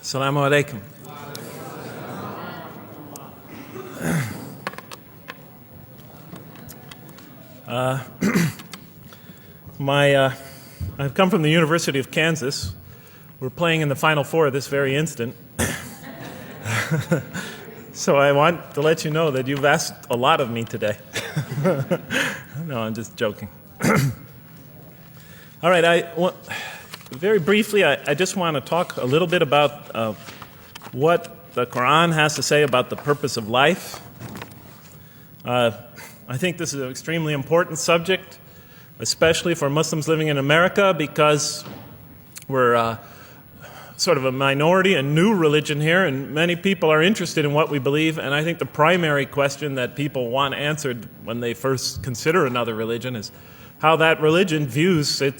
Assalamu alaikum. I've come from the University of Kansas. We're playing in the Final Four this very instant. So I want to let you know that you've asked a lot of me today. No, I'm just joking. All right, very briefly, I just want to talk a little bit about what the Quran has to say about the purpose of life. I think this is an extremely important subject, especially for Muslims living in America, because we're sort of a minority, a new religion here, and many people are interested in what we believe. And I think the primary question that people want answered when they first consider another religion is how that religion views the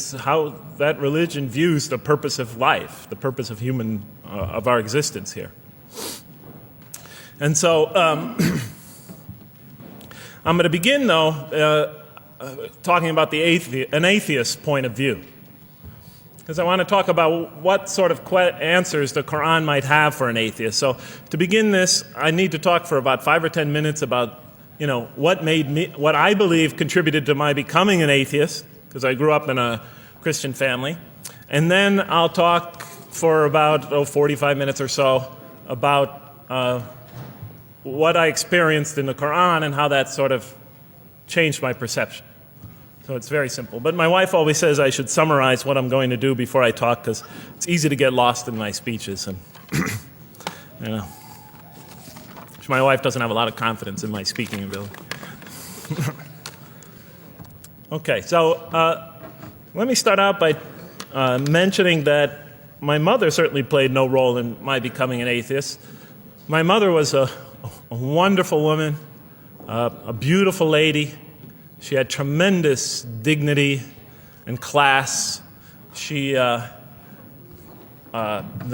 purpose of life, the purpose of of our existence here. And so I'm going to begin, though, talking about an atheist point of view, because I want to talk about what sort of answers the Quran might have for an atheist. So to begin this, I need to talk for about 5 or 10 minutes about what I believe contributed to my becoming an atheist, because I grew up in a Christian family. And then I'll talk for about 45 minutes or so about what I experienced in the Quran and how that sort of changed my perception. So it's very simple. But my wife always says I should summarize what I'm going to do before I talk, because it's easy to get lost in my speeches. And my wife doesn't have a lot of confidence in my speaking ability. Okay, so let me start out by mentioning that my mother certainly played no role in my becoming an atheist. My mother was a wonderful woman, a beautiful lady. She had tremendous dignity and class. The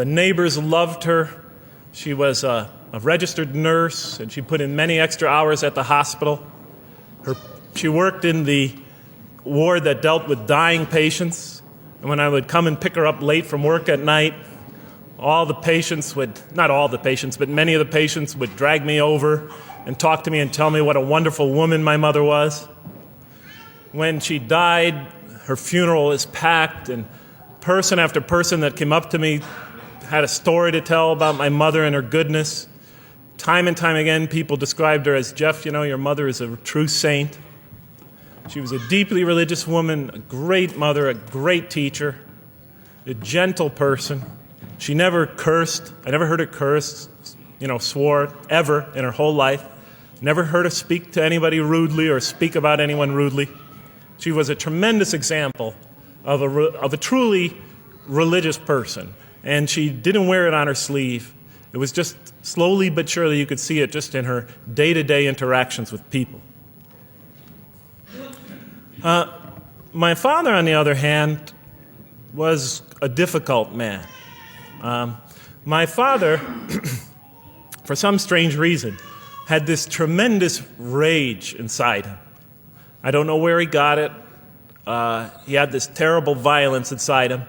neighbors loved her. She was a registered nurse, and she put in many extra hours at the hospital. She worked in the ward that dealt with dying patients. And when I would come and pick her up late from work at night, not all the patients, but many of the patients would drag me over and talk to me and tell me what a wonderful woman my mother was. When she died, her funeral was packed, and person after person that came up to me had a story to tell about my mother and her goodness. Time and time again, people described her as, Jeff, your mother is a true saint. She was a deeply religious woman, a great mother, a great teacher, a gentle person. She never cursed. I never heard her curse, swore ever in her whole life. Never heard her speak to anybody rudely or speak about anyone rudely. She was a tremendous example of a truly religious person. And she didn't wear it on her sleeve. It was just slowly but surely you could see it just in her day-to-day interactions with people. My father, on the other hand, was a difficult man. My father, for some strange reason, had this tremendous rage inside him. I don't know where he got it. He had this terrible violence inside him.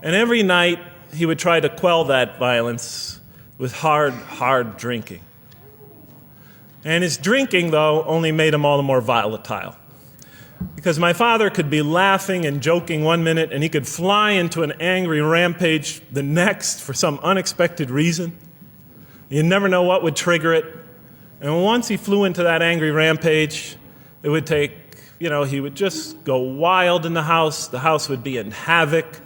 And every night, he would try to quell that violence with hard drinking. And his drinking, though, only made him all the more volatile. Because my father could be laughing and joking one minute, and he could fly into an angry rampage the next for some unexpected reason. You never know what would trigger it. And once he flew into that angry rampage, it would take, he would just go wild in the house. The house would be in havoc.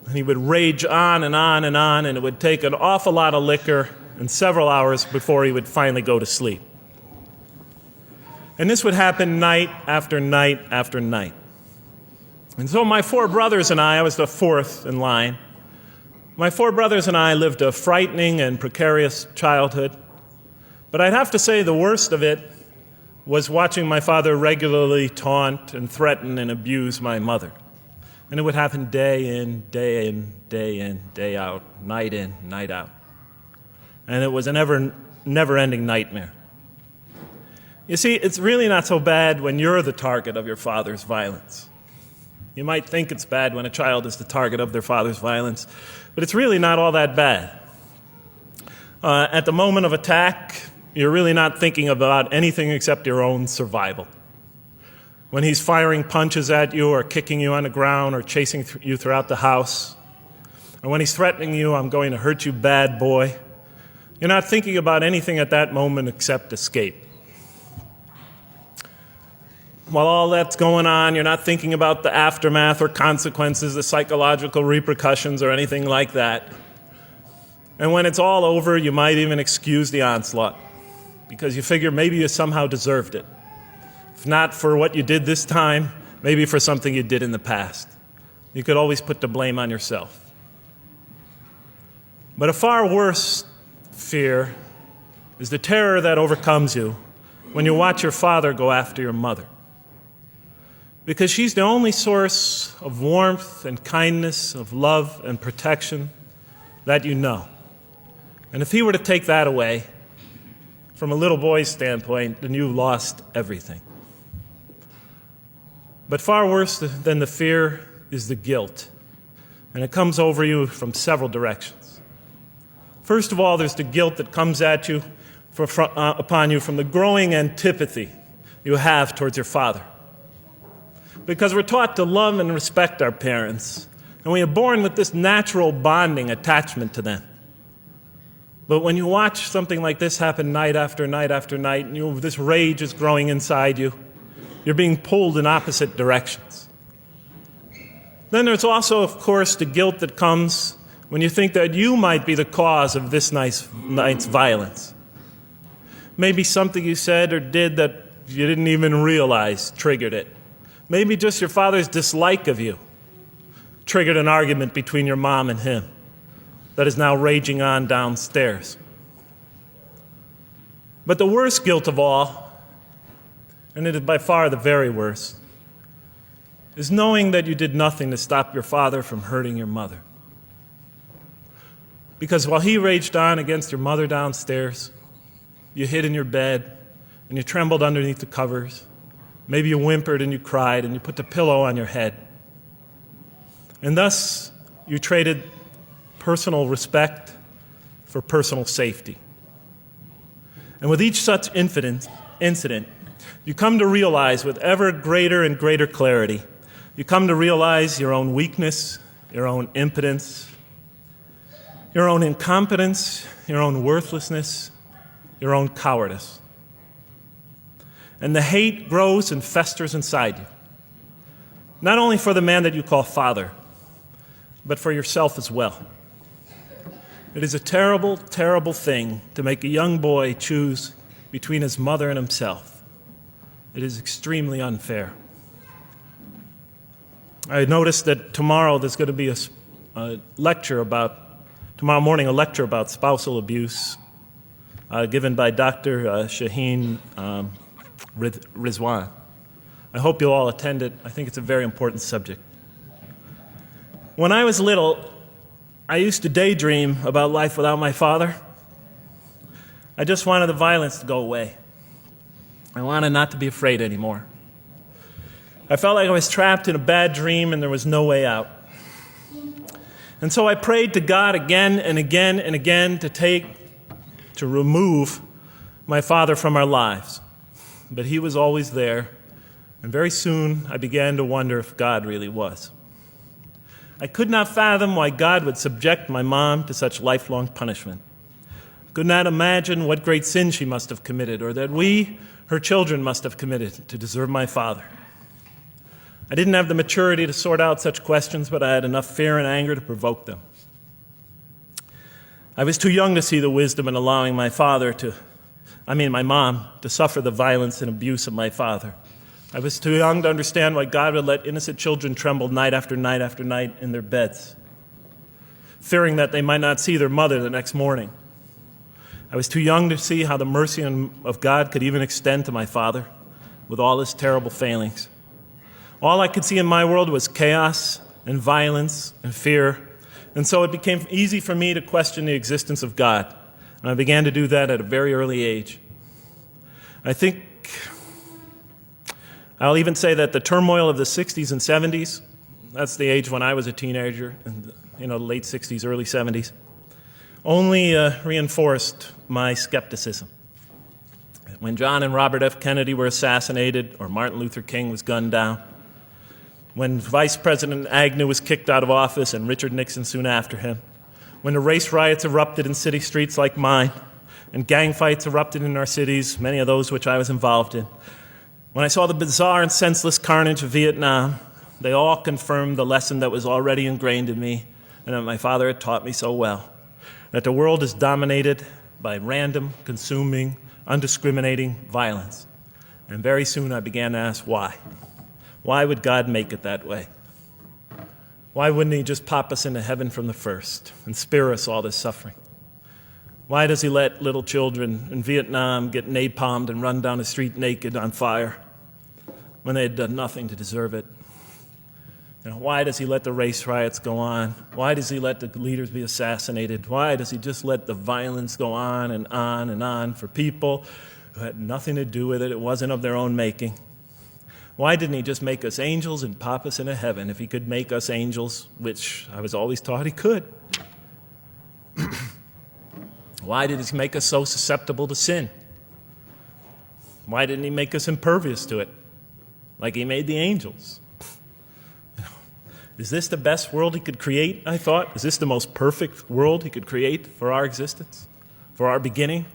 And he would rage on and on and on, and it would take an awful lot of liquor and several hours before he would finally go to sleep. And this would happen night after night after night. And so my 4 brothers and I was the 4th in line. My 4 brothers and I lived a frightening and precarious childhood. But I'd have to say the worst of it was watching my father regularly taunt and threaten and abuse my mother. And it would happen day in, day in, day in, day out, night in, night out. And it was a never-ending nightmare. You see, it's really not so bad when you're the target of your father's violence. You might think it's bad when a child is the target of their father's violence, but it's really not all that bad. At the moment of attack, you're really not thinking about anything except your own survival. When he's firing punches at you or kicking you on the ground or chasing you throughout the house, or when he's threatening you, "I'm going to hurt you, bad boy," you're not thinking about anything at that moment except escape. While all that's going on, you're not thinking about the aftermath or consequences, the psychological repercussions or anything like that. And when it's all over, you might even excuse the onslaught because you figure maybe you somehow deserved it. If not for what you did this time, maybe for something you did in the past. You could always put the blame on yourself. But a far worse fear is the terror that overcomes you when you watch your father go after your mother. Because she's the only source of warmth and kindness, of love and protection that you know. And if he were to take that away, from a little boy's standpoint, then you've lost everything. But far worse than the fear is the guilt. And it comes over you from several directions. First of all, there's the guilt that comes at you upon you from the growing antipathy you have towards your father. Because we're taught to love and respect our parents, and we are born with this natural bonding attachment to them. But when you watch something like this happen night after night after night, and this rage is growing inside you, you're being pulled in opposite directions. Then there's also, of course, the guilt that comes when you think that you might be the cause of this night's violence. Maybe something you said or did that you didn't even realize triggered it. Maybe just your father's dislike of you triggered an argument between your mom and him that is now raging on downstairs. But the worst guilt of all, and it is by far the very worst, is knowing that you did nothing to stop your father from hurting your mother. Because while he raged on against your mother downstairs, you hid in your bed and you trembled underneath the covers. Maybe you whimpered and you cried and you put the pillow on your head. And thus, you traded personal respect for personal safety. And with each such incident, you come to realize with ever greater and greater clarity, you come to realize your own weakness, your own impotence, your own incompetence, your own worthlessness, your own cowardice. And the hate grows and festers inside you, not only for the man that you call father, but for yourself as well. It is a terrible, terrible thing to make a young boy choose between his mother and himself. It is extremely unfair. I noticed that tomorrow there's going to be tomorrow morning, a lecture about spousal abuse given by Dr. Shaheen Rizwan. I hope you'll all attend it. I think it's a very important subject. When I was little, I used to daydream about life without my father. I just wanted the violence to go away. I wanted not to be afraid anymore. I felt like I was trapped in a bad dream and there was no way out. And so I prayed to God again and again and again to remove my father from our lives. But he was always there, and very soon I began to wonder if God really was. I could not fathom why God would subject my mom to such lifelong punishment. I could not imagine what great sin she must have committed, or that we, her children, must have committed to deserve my father. I didn't have the maturity to sort out such questions, but I had enough fear and anger to provoke them. I was too young to see the wisdom in allowing my mom to suffer the violence and abuse of my father. I was too young to understand why God would let innocent children tremble night after night after night in their beds, fearing that they might not see their mother the next morning. I was too young to see how the mercy of God could even extend to my father with all his terrible failings. All I could see in my world was chaos and violence and fear, and so it became easy for me to question the existence of God. And I began to do that at a very early age. I think I'll even say that the turmoil of the 60s and 70s That's the age when I was a teenager in the late 60s, early 70s, only reinforced my skepticism. When John and Robert F. Kennedy were assassinated or Martin Luther King was gunned down, when Vice President Agnew was kicked out of office and Richard Nixon soon after him, when the race riots erupted in city streets like mine, and gang fights erupted in our cities, many of those which I was involved in, when I saw the bizarre and senseless carnage of Vietnam, they all confirmed the lesson that was already ingrained in me and that my father had taught me so well, that the world is dominated by random, consuming, undiscriminating violence. And very soon I began to ask why. Why would God make it that way? Why wouldn't he just pop us into heaven from the first and spare us all this suffering? Why does he let little children in Vietnam get napalmed and run down the street naked on fire when they had done nothing to deserve it? Why does he let the race riots go on? Why does he let the leaders be assassinated? Why does he just let the violence go on and on and on for people who had nothing to do with it? It wasn't of their own making. Why didn't he just make us angels and pop us into heaven if he could make us angels, which I was always taught he could? Why did he make us so susceptible to sin? Why didn't he make us impervious to it, like he made the angels? Is this the best world he could create, I thought? Is this the most perfect world he could create for our existence, for our beginning?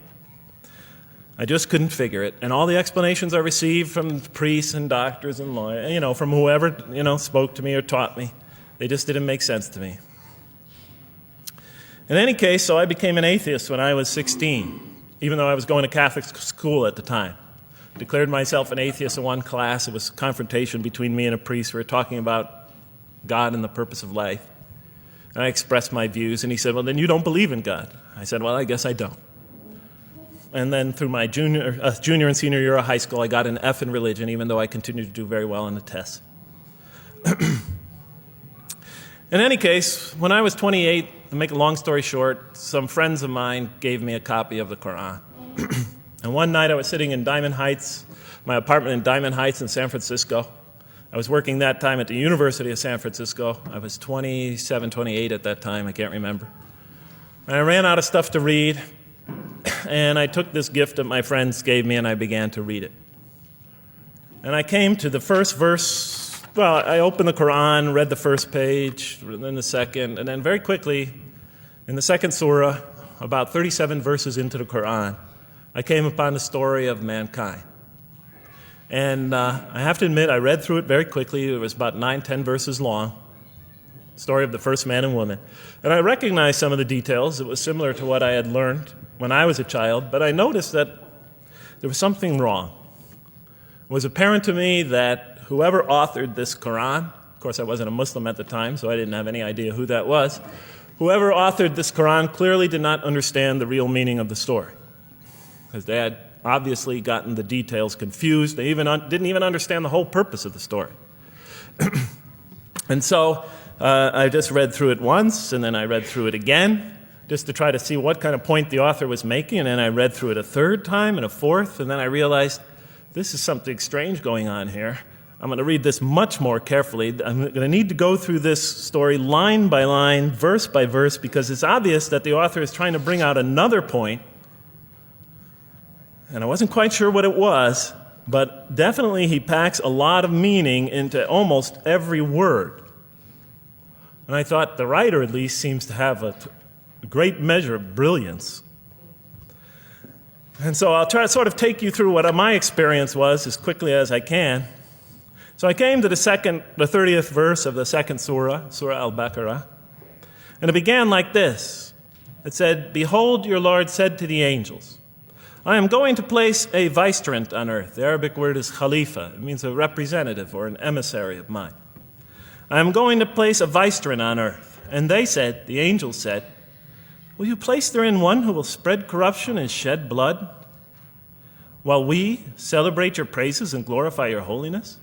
I just couldn't figure it. And all the explanations I received from priests and doctors and lawyers, from whoever, spoke to me or taught me, they just didn't make sense to me. In any case, so I became an atheist when I was 16, even though I was going to Catholic school at the time. Declared myself an atheist in one class. It was a confrontation between me and a priest. We were talking about God and the purpose of life. And I expressed my views, and he said, well, then you don't believe in God. I said, well, I guess I don't. And then through my junior and senior year of high school, I got an F in religion, even though I continued to do very well on the tests. In any case, when I was 28, to make a long story short, some friends of mine gave me a copy of the Quran. And one night I was sitting in Diamond Heights, my apartment in Diamond Heights in San Francisco. I was working that time at the University of San Francisco. I was 27, 28 at that time, I can't remember. And I ran out of stuff to read, and I took this gift that my friends gave me and I began to read it. And I came to the first verse. Well, I opened the Quran, read the first page, then the second, and then very quickly, in the second surah, about 37 verses into the Quran, I came upon the story of mankind. And I have to admit, I read through it very quickly. It was about 9-10 verses long, story of the first man and woman. And I recognized some of the details. It was similar to what I had learned when I was a child, but I noticed that there was something wrong. It was apparent to me that whoever authored this Quran, of course I wasn't a Muslim at the time, so I didn't have any idea who that was, whoever authored this Quran clearly did not understand the real meaning of the story, because they had obviously gotten the details confused. They didn't even understand the whole purpose of the story. And so I just read through it once, and then I read through it again, just to try to see what kind of point the author was making, and then I read through it a third time and a fourth, and then I realized this is something strange going on here. I'm going to read this much more carefully. I'm going to need to go through this story line by line, verse by verse, because it's obvious that the author is trying to bring out another point. And I wasn't quite sure what it was, but definitely he packs a lot of meaning into almost every word. And I thought the writer at least seems to have a great measure of brilliance. And so I'll try to sort of take you through what my experience was as quickly as I can. So I came to the 30th verse of the second surah, Surah Al-Baqarah, and it began like this. It said, "Behold, your Lord said to the angels, I am going to place a vicegerent on earth." The Arabic word is khalifa. It means a representative or an emissary of mine. "I am going to place a vicegerent on earth." And they said, the angels said, "Will you place therein one who will spread corruption and shed blood, while we celebrate your praises and glorify your holiness?"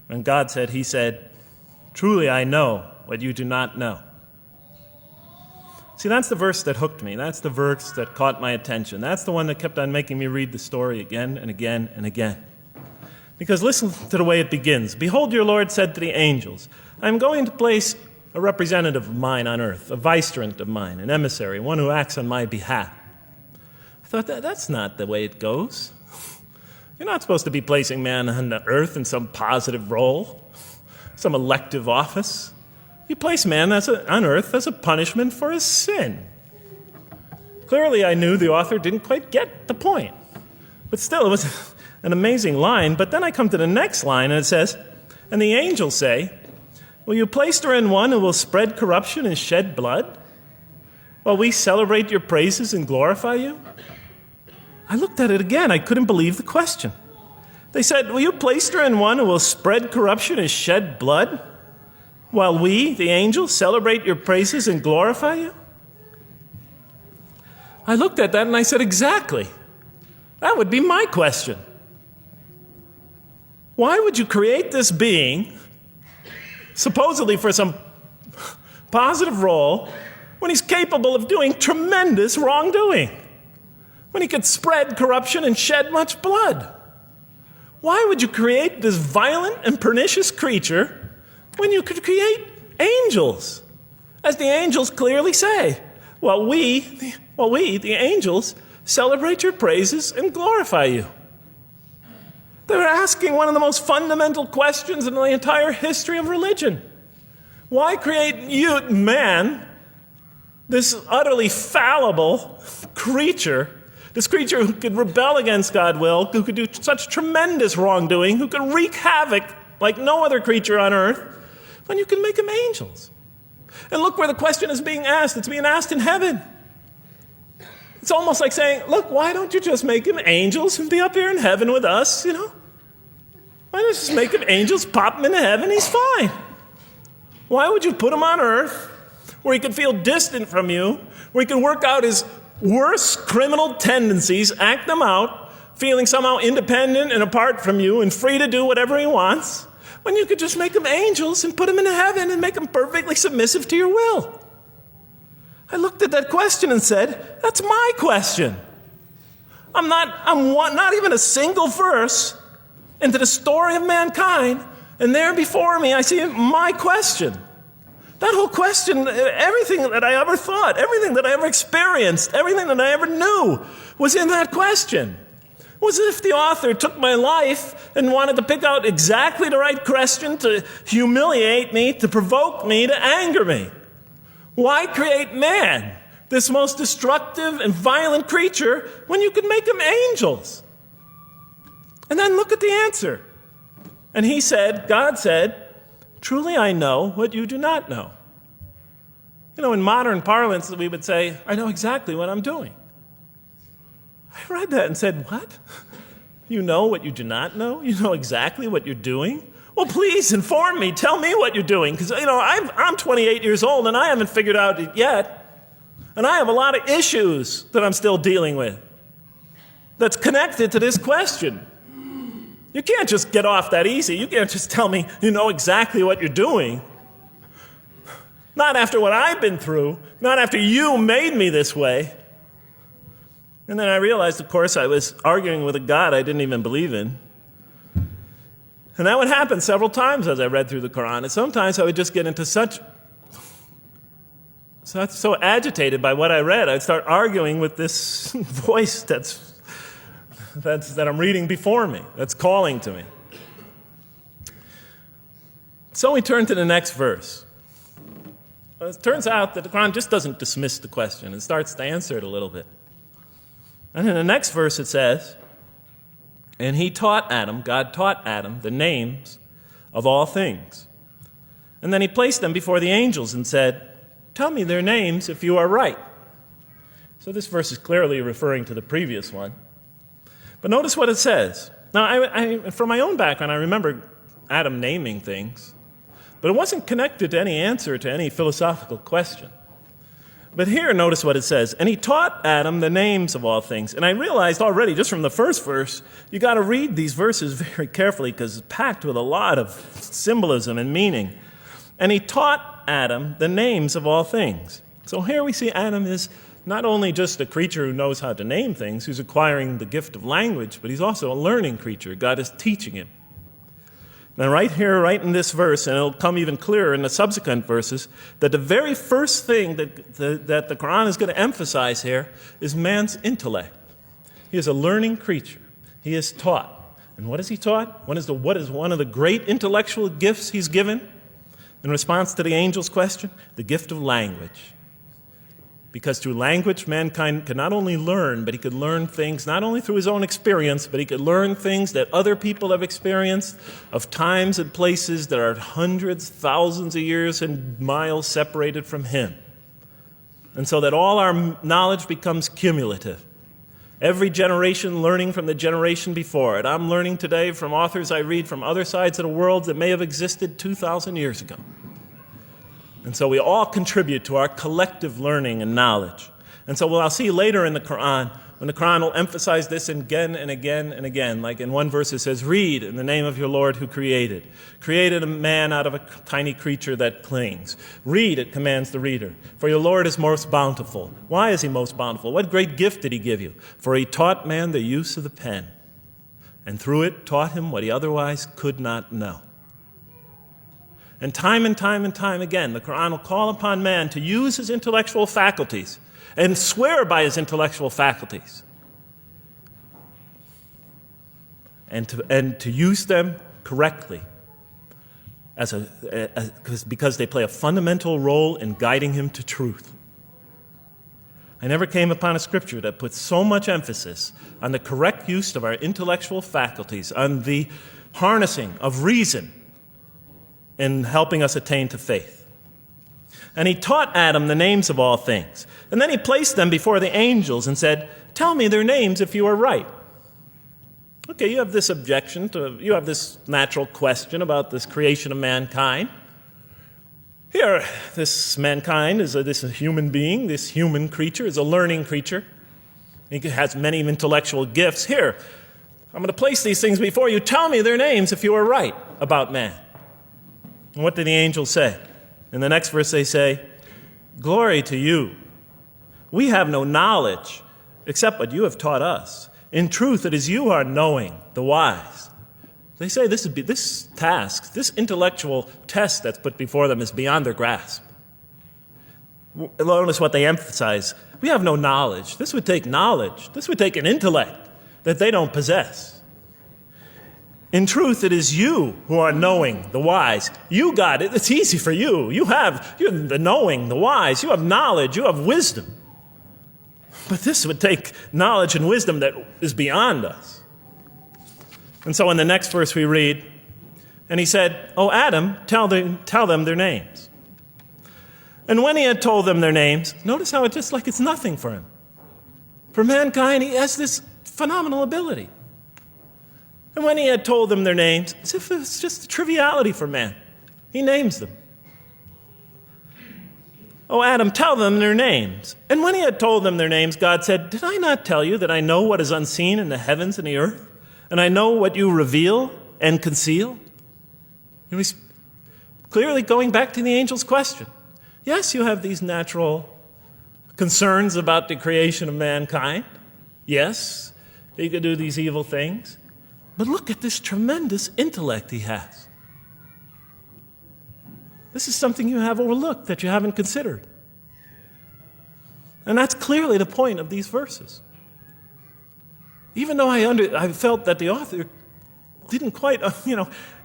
And God said, he said, "Truly I know what you do not know." See, that's the verse that hooked me. That's the verse that caught my attention. That's the one that kept on making me read the story again and again and again. Because listen to the way it begins. Behold, your Lord said to the angels, I am going to place a representative of mine on earth, a vicegerent of mine, an emissary, one who acts on my behalf. I thought, that's not the way it goes. You're not supposed to be placing man on earth in some positive role, some elective office. You place man on earth as a punishment for his sin. Clearly, I knew the author didn't quite get the point. But still, it was an amazing line. But then I come to the next line, and it says, and the angels say, will you place her in one who will spread corruption and shed blood, while we celebrate your praises and glorify you? I looked at it again. I couldn't believe the question. They said, will you place her in one who will spread corruption and shed blood, while we, the angels, celebrate your praises and glorify you? I looked at that and I said, exactly. That would be my question. Why would you create this being, supposedly for some positive role, when he's capable of doing tremendous wrongdoing? When he could spread corruption and shed much blood? Why would you create this violent and pernicious creature when you could create angels? As the angels clearly say, well, we, the angels, celebrate your praises and glorify you. They're asking one of the most fundamental questions in the entire history of religion. Why create you, man, this utterly fallible creature, this creature who could rebel against God's will, who could do such tremendous wrongdoing, who could wreak havoc like no other creature on earth, when you can make them angels? And look where the question is being asked. It's being asked in heaven. It's almost like saying, look, why don't you just make them angels and be up here in heaven with us, Why don't you just make them angels, pop them into heaven, he's fine. Why would you put him on earth where he could feel distant from you, where he can work out his worst criminal tendencies, act them out, feeling somehow independent and apart from you and free to do whatever he wants, when you could just make them angels and put them into heaven and make them perfectly submissive to your will? I looked at that question and said, that's my question. I'm not even a single verse into the story of mankind, and there before me I see my question. That whole question, everything that I ever thought, everything that I ever experienced, everything that I ever knew was in that question. It was as if the author took my life and wanted to pick out exactly the right question to humiliate me, to provoke me, to anger me. Why create man, this most destructive and violent creature, when you could make him angels? And then look at the answer. And he said, God said, truly I know what you do not know. In modern parlance, we would say, I know exactly what I'm doing. I read that and said, what? You know what you do not know? You know exactly what you're doing? Well, please inform me. Tell me what you're doing. Because, I'm 28 years old and I haven't figured out it yet. And I have a lot of issues that I'm still dealing with that's connected to this question. You can't just get off that easy. You can't just tell me you know exactly what you're doing. Not after what I've been through. Not after you made me this way. And then I realized, of course, I was arguing with a God I didn't even believe in. And that would happen several times as I read through the Quran. And sometimes I would just get into so agitated by what I read, I'd start arguing with this voice that I'm reading before me, that's calling to me. So we turn to the next verse. Well, it turns out that the Quran just doesn't dismiss the question. It starts to answer it a little bit. And in the next verse it says, and God taught Adam the names of all things. And then he placed them before the angels and said, tell me their names if you are right. So this verse is clearly referring to the previous one. But notice what it says. Now, I from my own background, I remember Adam naming things, but it wasn't connected to any answer to any philosophical question. But here, notice what it says. And he taught Adam the names of all things. And I realized already, just from the first verse, you got to read these verses very carefully because it's packed with a lot of symbolism and meaning. And he taught Adam the names of all things. So here we see Adam is not only just a creature who knows how to name things, who's acquiring the gift of language, but he's also a learning creature. God is teaching him. And right here, right in this verse, and it'll come even clearer in the subsequent verses, that the very first thing that the Quran is going to emphasize here is man's intellect. He is a learning creature. He is taught. And what is he taught? What is one of the great intellectual gifts he's given? In response to the angel's question, the gift of language. Because through language, mankind can not only learn, but he could learn things not only through his own experience, but he could learn things that other people have experienced of times and places that are hundreds, thousands of years and miles separated from him. And so that all our knowledge becomes cumulative. Every generation learning from the generation before it. I'm learning today from authors I read from other sides of the world that may have existed 2,000 years ago. And so we all contribute to our collective learning and knowledge. And so what I'll see later in the Quran, when the Quran will emphasize this again and again and again. Like in one verse it says, read in the name of your Lord who created. Created a man out of a tiny creature that clings. Read, it commands the reader. For your Lord is most bountiful. Why is he most bountiful? What great gift did he give you? For he taught man the use of the pen. And through it taught him what he otherwise could not know. And time again, the Quran will call upon man to use his intellectual faculties and swear by his intellectual faculties. And to use them correctly because they play a fundamental role in guiding him to truth. I never came upon a scripture that puts so much emphasis on the correct use of our intellectual faculties, on the harnessing of reason in helping us attain to faith. And he taught Adam the names of all things. And then he placed them before the angels and said, tell me their names if you are right. Okay, you have this you have this natural question about this creation of mankind. Here, this mankind is this human being, this human creature is a learning creature. He has many intellectual gifts. Here, I'm going to place these things before you. Tell me their names if you are right about man. And what did the angels say? In the next verse they say, glory to you. We have no knowledge except what you have taught us. In truth, it is you who are knowing, the wise. They say this task, this intellectual test that's put before them is beyond their grasp. Notice what they emphasize. We have no knowledge. This would take knowledge. This would take an intellect that they don't possess. In truth, it is you who are knowing, the wise. You got it. It's easy for you. You're the knowing, the wise. You have knowledge. You have wisdom. But this would take knowledge and wisdom that is beyond us. And so in the next verse we read, and he said, "O Adam, tell them their names." And when he had told them their names, notice how it's just like it's nothing for him. For mankind, he has this phenomenal ability. And when he had told them their names, as if it's just a triviality for man, he names them. "O Adam, tell them their names." And when he had told them their names, God said, "Did I not tell you that I know what is unseen in the heavens and the earth? And I know what you reveal and conceal?" And he's clearly going back to the angel's question. Yes, you have these natural concerns about the creation of mankind. Yes, he could do these evil things. But look at this tremendous intellect he has. This is something you have overlooked that you haven't considered. And that's clearly the point of these verses. Even though I felt that the author didn't quite,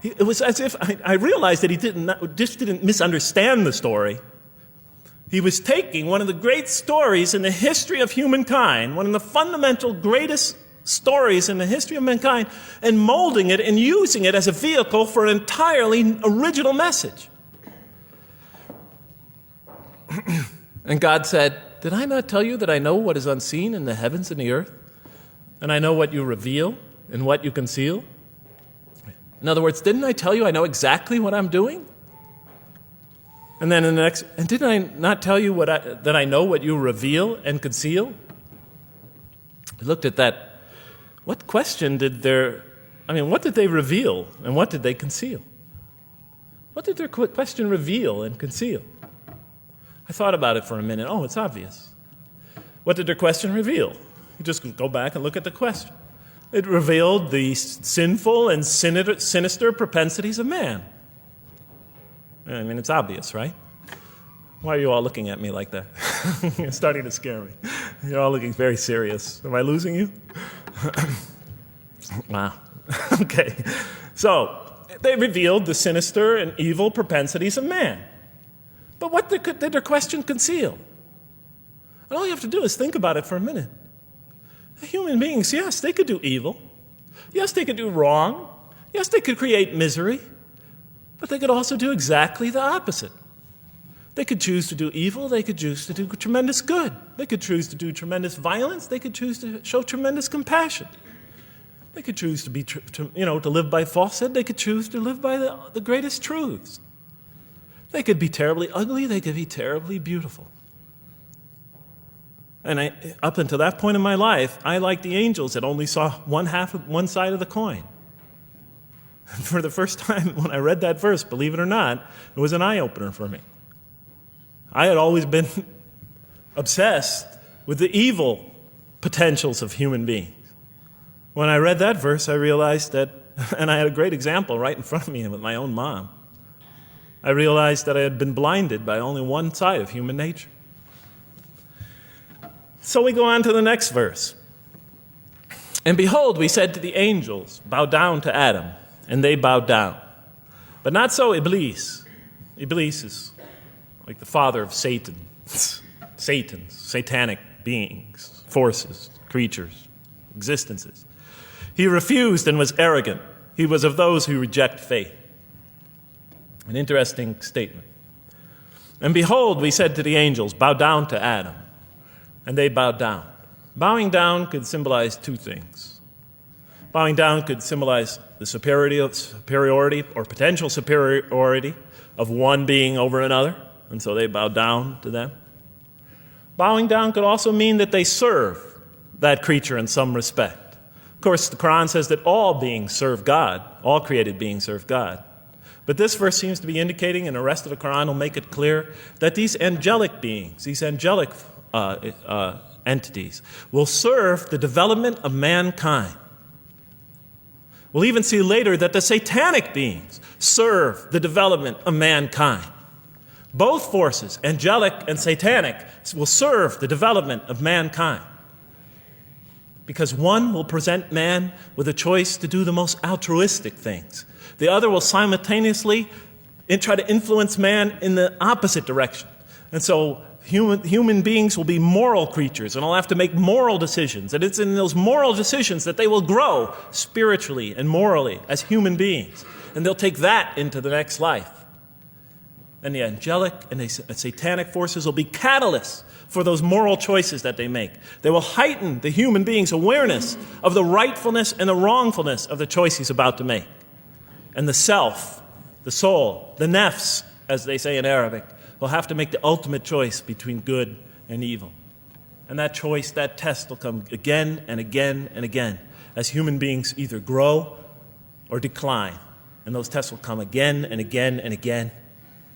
it was as if I realized that he didn't misunderstand the story. He was taking one of the great stories in the history of humankind, one of the fundamental greatest stories in the history of mankind, and molding it and using it as a vehicle for an entirely original message. And God said, "Did I not tell you that I know what is unseen in the heavens and the earth? And I know what you reveal and what you conceal?" In other words, didn't I tell you I know exactly what I'm doing? And then in the next, and didn't I not tell you that I know what you reveal and conceal? I looked at that. What did they reveal and what did they conceal? What did their question reveal and conceal? I thought about it for a minute. Oh, it's obvious. What did their question reveal? You just go back and look at the question. It revealed the sinful and sinister propensities of man. I mean, it's obvious, right? Why are you all looking at me like that? You're starting to scare me. You're all looking very serious. Am I losing you? Wow. Okay. So, they revealed the sinister and evil propensities of man. But what did their question conceal? And all you have to do is think about it for a minute. Human beings, yes, they could do evil. Yes, they could do wrong. Yes, they could create misery. But they could also do exactly the opposite. They could choose to do evil. They could choose to do tremendous good. They could choose to do tremendous violence. They could choose to show tremendous compassion. They could choose to be, to live by falsehood. They could choose to live by the greatest truths. They could be terribly ugly. They could be terribly beautiful. And up until that point in my life, I, like the angels, that only saw one side of the coin. For the first time when I read that verse, believe it or not, it was an eye-opener for me. I had always been obsessed with the evil potentials of human beings. When I read that verse, I realized that, and I had a great example right in front of me with my own mom, I realized that I had been blinded by only one side of human nature. So we go on to the next verse. And behold, we said to the angels, bow down to Adam, and they bowed down. But not so Iblis. Iblis is like the father of Satan. Satans, satanic beings, forces, creatures, existences. He refused and was arrogant. He was of those who reject faith. An interesting statement. And behold, we said to the angels, bow down to Adam. And they bowed down. Bowing down could symbolize two things. Bowing down could symbolize the superiority or potential superiority of one being over another, and so they bowed down to them. Bowing down could also mean that they serve that creature in some respect. Of course, the Quran says that all beings serve God, all created beings serve God. But this verse seems to be indicating, and the rest of the Quran will make it clear, that these angelic beings, these angelic entities, will serve the development of mankind. We'll even see later that the satanic beings serve the development of mankind. Both forces, angelic and satanic, will serve the development of mankind. Because one will present man with a choice to do the most altruistic things. The other will simultaneously try to influence man in the opposite direction. And so human beings will be moral creatures, and they'll have to make moral decisions. And it's in those moral decisions that they will grow spiritually and morally as human beings. And they'll take that into the next life. And the angelic and the satanic forces will be catalysts for those moral choices that they make. They will heighten the human being's awareness of the rightfulness and the wrongfulness of the choice he's about to make. And the self, the soul, the nafs, as they say in Arabic, will have to make the ultimate choice between good and evil. And that choice, that test will come again and again and again as human beings either grow or decline. And those tests will come again and again and again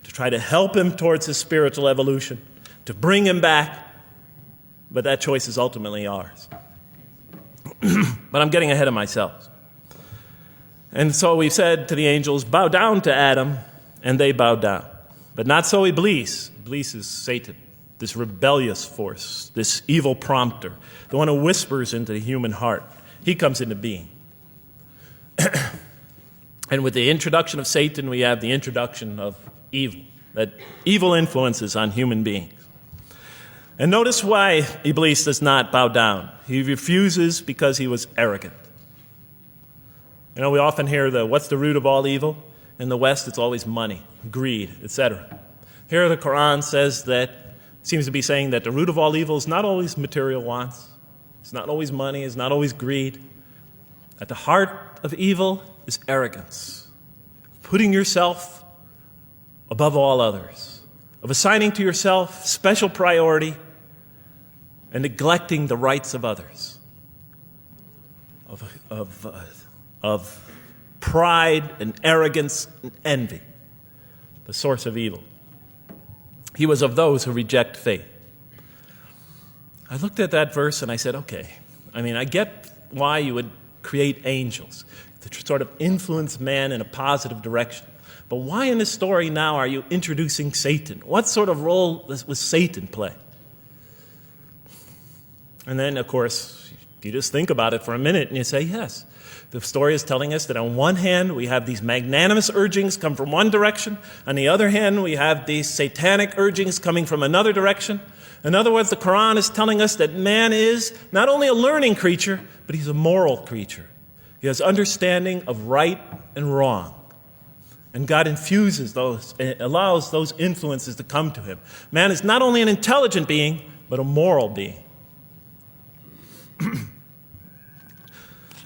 to try to help him towards his spiritual evolution, to bring him back. But that choice is ultimately ours. But I'm getting ahead of myself. And so we said to the angels, bow down to Adam, and they bowed down. But not so Iblis. Iblis is Satan, this rebellious force, this evil prompter, the one who whispers into the human heart. He comes into being. And with the introduction of Satan, we have the introduction of evil, that evil influences on human beings. And notice why Iblis does not bow down. He refuses because he was arrogant. You know, we often hear what's the root of all evil? In the West, it's always money, greed, etc. Here the Quran says seems to be saying that the root of all evil is not always material wants. It's not always money, it's not always greed. At the heart of evil is arrogance, putting yourself above all others, of assigning to yourself special priority and neglecting the rights of others, of pride and arrogance and envy, the source of evil. He was of those who reject faith. I looked at that verse and I said, okay, I mean, I get why you would create angels, to sort of influence man in a positive direction. But why in this story now are you introducing Satan? What sort of role was Satan play? And then, of course, you just think about it for a minute and you say, yes. The story is telling us that on one hand, we have these magnanimous urgings come from one direction. On the other hand, we have these satanic urgings coming from another direction. In other words, the Quran is telling us that man is not only a learning creature, but he's a moral creature. He has understanding of right and wrong. And God infuses those, allows those influences to come to him. Man is not only an intelligent being, but a moral being.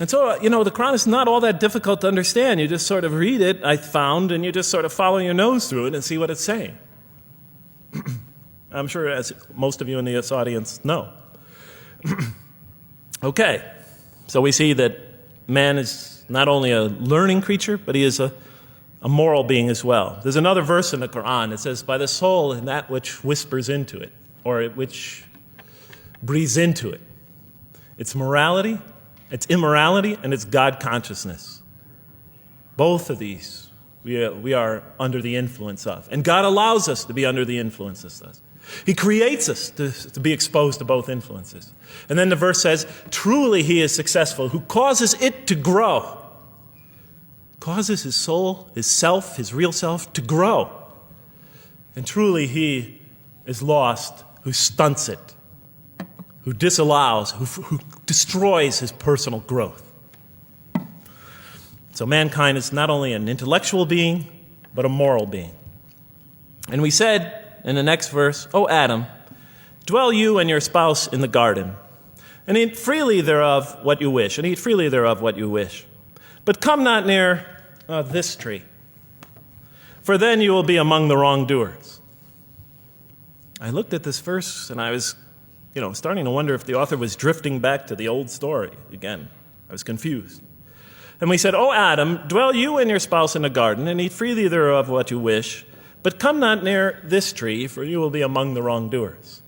And so, the Quran is not all that difficult to understand. You just sort of read it, I found, and you just sort of follow your nose through it and see what it's saying. I'm sure as most of you in this audience know. Okay, so we see that man is not only a learning creature, but he is a moral being as well. There's another verse in the Quran that says, by the soul and that which whispers into it, or which breathes into it. It's morality, it's immorality, and it's God consciousness. Both of these we are under the influence of. And God allows us to be under the influence of this. He creates us to be exposed to both influences. And then the verse says, truly he is successful, who causes it to grow. Causes his soul, his self, his real self to grow. And truly he is lost, who stunts it, who disallows, who destroys his personal growth. So mankind is not only an intellectual being, but a moral being. And we said in the next verse, O Adam, dwell you and your spouse in the garden, and eat freely thereof what you wish, and eat freely thereof what you wish. But come not near this tree, for then you will be among the wrongdoers. I looked at this verse and I was starting to wonder if the author was drifting back to the old story again. I was confused. And we said, O Adam, dwell you and your spouse in the garden, and eat freely thereof what you wish, but come not near this tree, for you will be among the wrongdoers.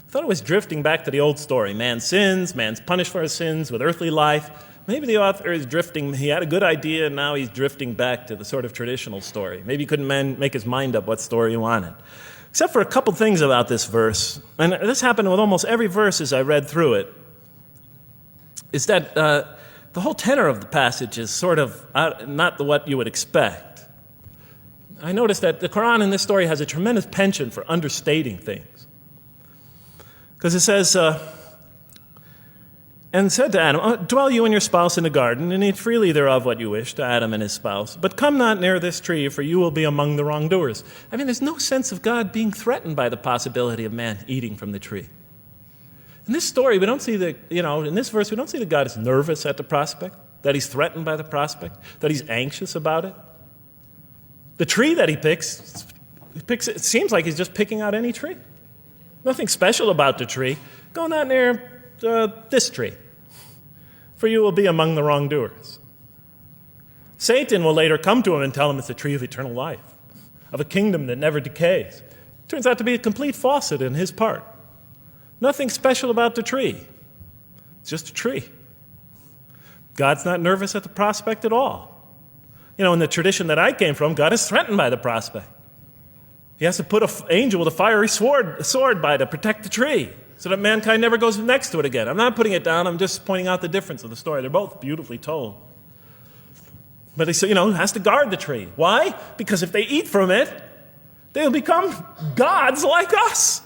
I thought it was drifting back to the old story. Man sins, man's punished for his sins with earthly life. Maybe the author is drifting, he had a good idea, and now he's drifting back to the sort of traditional story. Maybe he couldn't make his mind up what story he wanted. Except for a couple things about this verse, and this happened with almost every verse as I read through it, is that the whole tenor of the passage is sort of not what you would expect. I noticed that the Quran in this story has a tremendous penchant for understating things. Because it says, and said to Adam, dwell you and your spouse in the garden, and eat freely thereof what you wish, to Adam and his spouse. But come not near this tree, for you will be among the wrongdoers. I mean, there's no sense of God being threatened by the possibility of man eating from the tree. In this story, we don't see in this verse, we don't see that God is nervous at the prospect, that he's threatened by the prospect, that he's anxious about it. The tree that he picks, it seems like he's just picking out any tree. Nothing special about the tree. Go not near this tree, for you will be among the wrongdoers. Satan will later come to him and tell him it's a tree of eternal life, of a kingdom that never decays. Turns out to be a complete falsehood in his part. Nothing special about the tree. It's just a tree. God's not nervous at the prospect at all. In the tradition that I came from, God is threatened by the prospect. He has to put an angel with a fiery sword by to protect the tree so that mankind never goes next to it again. I'm not putting it down. I'm just pointing out the difference of the story. They're both beautifully told. But he has to guard the tree. Why? Because if they eat from it, they'll become gods like us.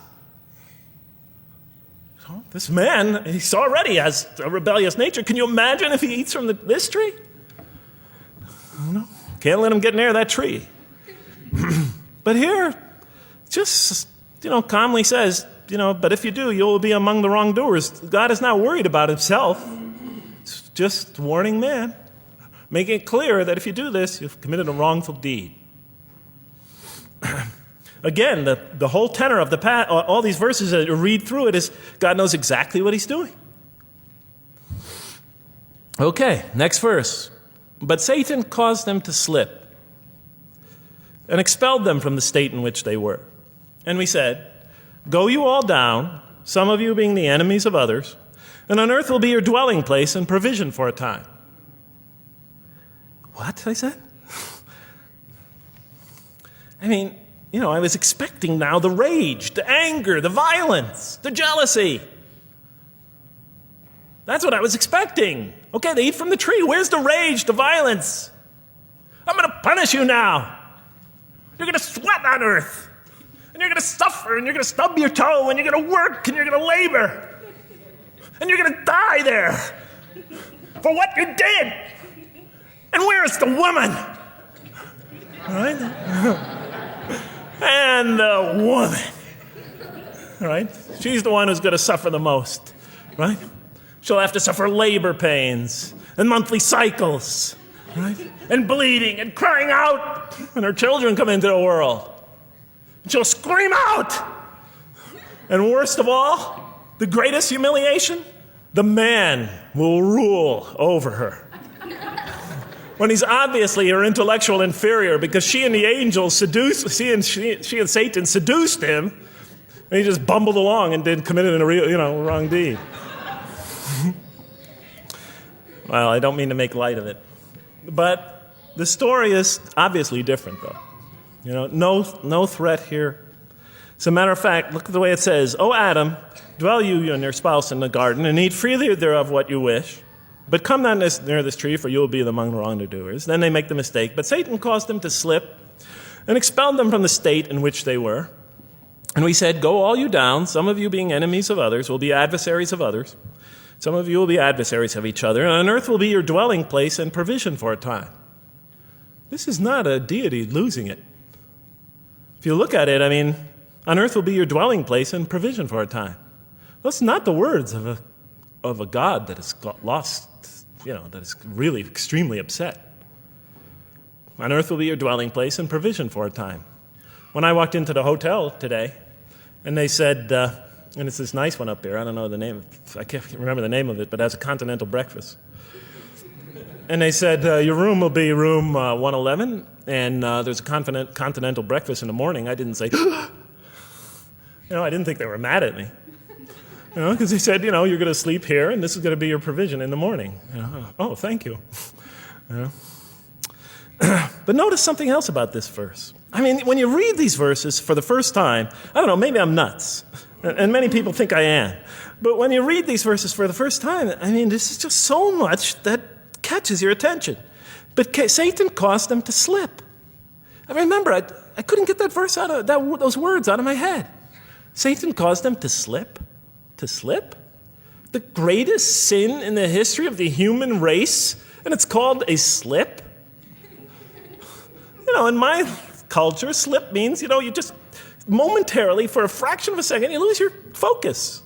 This man, he already has a rebellious nature. Can you imagine if he eats from this tree? No, can't let him get near that tree. But here, just, calmly says, but if you do, you will be among the wrongdoers. God is not worried about himself. It's just warning man, making it clear that if you do this, you've committed a wrongful deed. Again, the whole tenor of all these verses, as you read through it, is God knows exactly what he's doing. Okay, next verse. But Satan caused them to slip and expelled them from the state in which they were. And we said, go you all down, some of you being the enemies of others, and on earth will be your dwelling place and provision for a time. What? I said. I mean, I was expecting now the rage, the anger, the violence, the jealousy. That's what I was expecting. Okay, they eat from the tree. Where's the rage, the violence? I'm going to punish you now. You're going to sweat on earth. And you're going to suffer, and you're going to stub your toe, and you're going to work, and you're going to labor. And you're going to die there for what you did. And where's the woman? All right? And the woman, right? She's the one who's going to suffer the most, right? She'll have to suffer labor pains and monthly cycles, right? And bleeding and crying out when her children come into the world. And she'll scream out. And worst of all, the greatest humiliation, the man will rule over her. When he's obviously her intellectual inferior because she and the angels she and Satan seduced him, and he just bumbled along and committed a real, wrong deed. Well, I don't mean to make light of it. But the story is obviously different, though. No threat here. As a matter of fact, look at the way it says, "O Adam, dwell you and your spouse in the garden, and eat freely thereof what you wish. But come not near this tree, for you will be among the wrongdoers." Then they make the mistake. But Satan caused them to slip and expelled them from the state in which they were. And we said, "Go all you down, some of you being enemies of others, will be adversaries of others. Some of you will be adversaries of each other, and on earth will be your dwelling place and provision for a time." This is not a deity losing it. If you look at it, on earth will be your dwelling place and provision for a time. That's not the words of a God that has got lost, that is really extremely upset. On earth will be your dwelling place and provision for a time. When I walked into the hotel today, and they said, and it's this nice one up here, I don't know the name, I can't remember the name of it, but it has a continental breakfast. And they said, your room will be room 111, and there's a continental breakfast in the morning. I didn't say, I didn't think they were mad at me. Because they said, you're going to sleep here, and this is going to be your provision in the morning. Oh, thank you. But notice something else about this verse. When you read these verses for the first time, I don't know, maybe I'm nuts, and many people think I am. But when you read these verses for the first time, this is just so much that catches your attention. But Satan caused them to slip. Remember, I couldn't get that verse out of those words out of my head. Satan caused them to slip. To slip? The greatest sin in the history of the human race, and it's called a slip? In my culture, slip means, you just momentarily, for a fraction of a second, you lose your focus.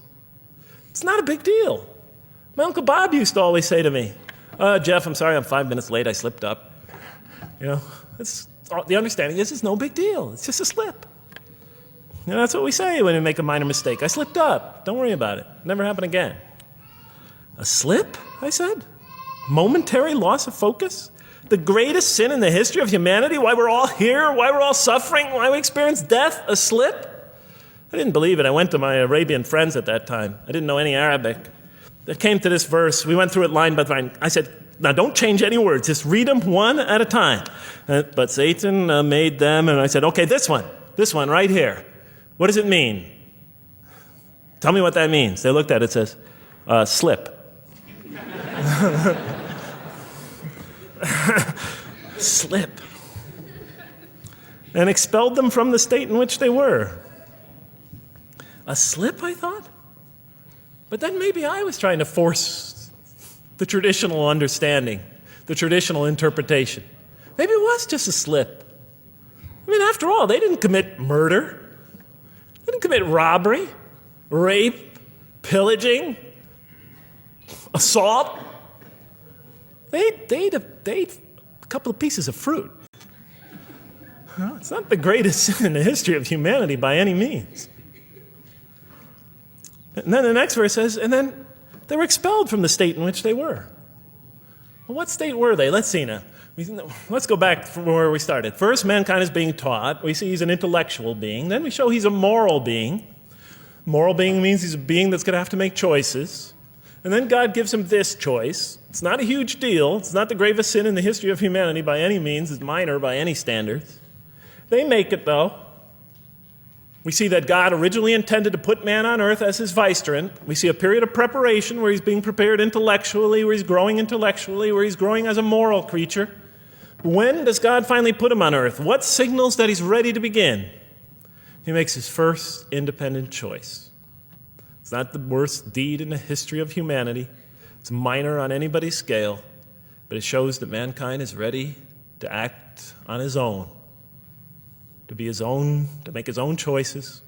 It's not a big deal. My Uncle Bob used to always say to me, "Jeff, I'm sorry I'm 5 minutes late, I slipped up." The understanding is it's no big deal. It's just a slip. That's what we say when we make a minor mistake. I slipped up. Don't worry about it. Never happen again. A slip, I said? Momentary loss of focus? The greatest sin in the history of humanity? Why we're all here? Why we're all suffering? Why we experience death? A slip? I didn't believe it. I went to my Arabian friends at that time. I didn't know any Arabic. They came to this verse. We went through it line by line. I said, now don't change any words. Just read them one at a time. But Satan made them, and I said, okay, this one right here. What does it mean? Tell me what that means. They looked at it, it says, slip. Slip. And expelled them from the state in which they were. A slip, I thought? But then maybe I was trying to force the traditional understanding, the traditional interpretation. Maybe it was just a slip. After all, they didn't commit murder. They didn't commit robbery, rape, pillaging, assault. They ate a couple of pieces of fruit. It's not the greatest sin in the history of humanity by any means. And then the next verse says, and then they were expelled from the state in which they were. Well, what state were they? Let's see now. Let's go back from where we started. First, mankind is being taught. We see he's an intellectual being. Then we show he's a moral being. Moral being means he's a being that's going to have to make choices. And then God gives him this choice. It's not a huge deal. It's not the gravest sin in the history of humanity by any means. It's minor by any standards. They make it, though. We see that God originally intended to put man on earth as his vicegerent. We see a period of preparation where he's being prepared intellectually, where he's growing as a moral creature. When does God finally put him on earth? What signals that he's ready to begin? He makes his first independent choice. It's not the worst deed in the history of humanity. It's minor on anybody's scale, but it shows that mankind is ready to act on his own, to be his own, to make his own choices,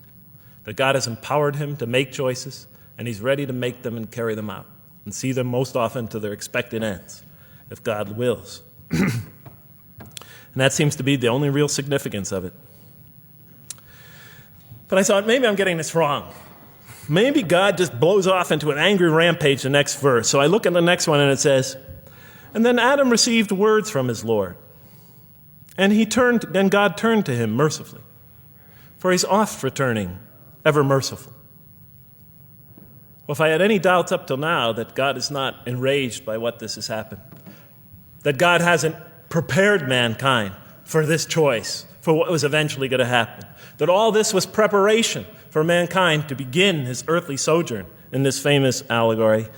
that God has empowered him to make choices, and he's ready to make them and carry them out and see them most often to their expected ends, if God wills. And that seems to be the only real significance of it. But I thought, maybe I'm getting this wrong. Maybe God just blows off into an angry rampage the next verse. So I look at the next one and it says, and then Adam received words from his Lord. And then God turned to him mercifully, for he's oft returning, ever merciful. Well, if I had any doubts up till now that God is not enraged by what this has happened, that God hasn't prepared mankind for this choice, for what was eventually going to happen, that all this was preparation for mankind to begin his earthly sojourn in this famous allegory.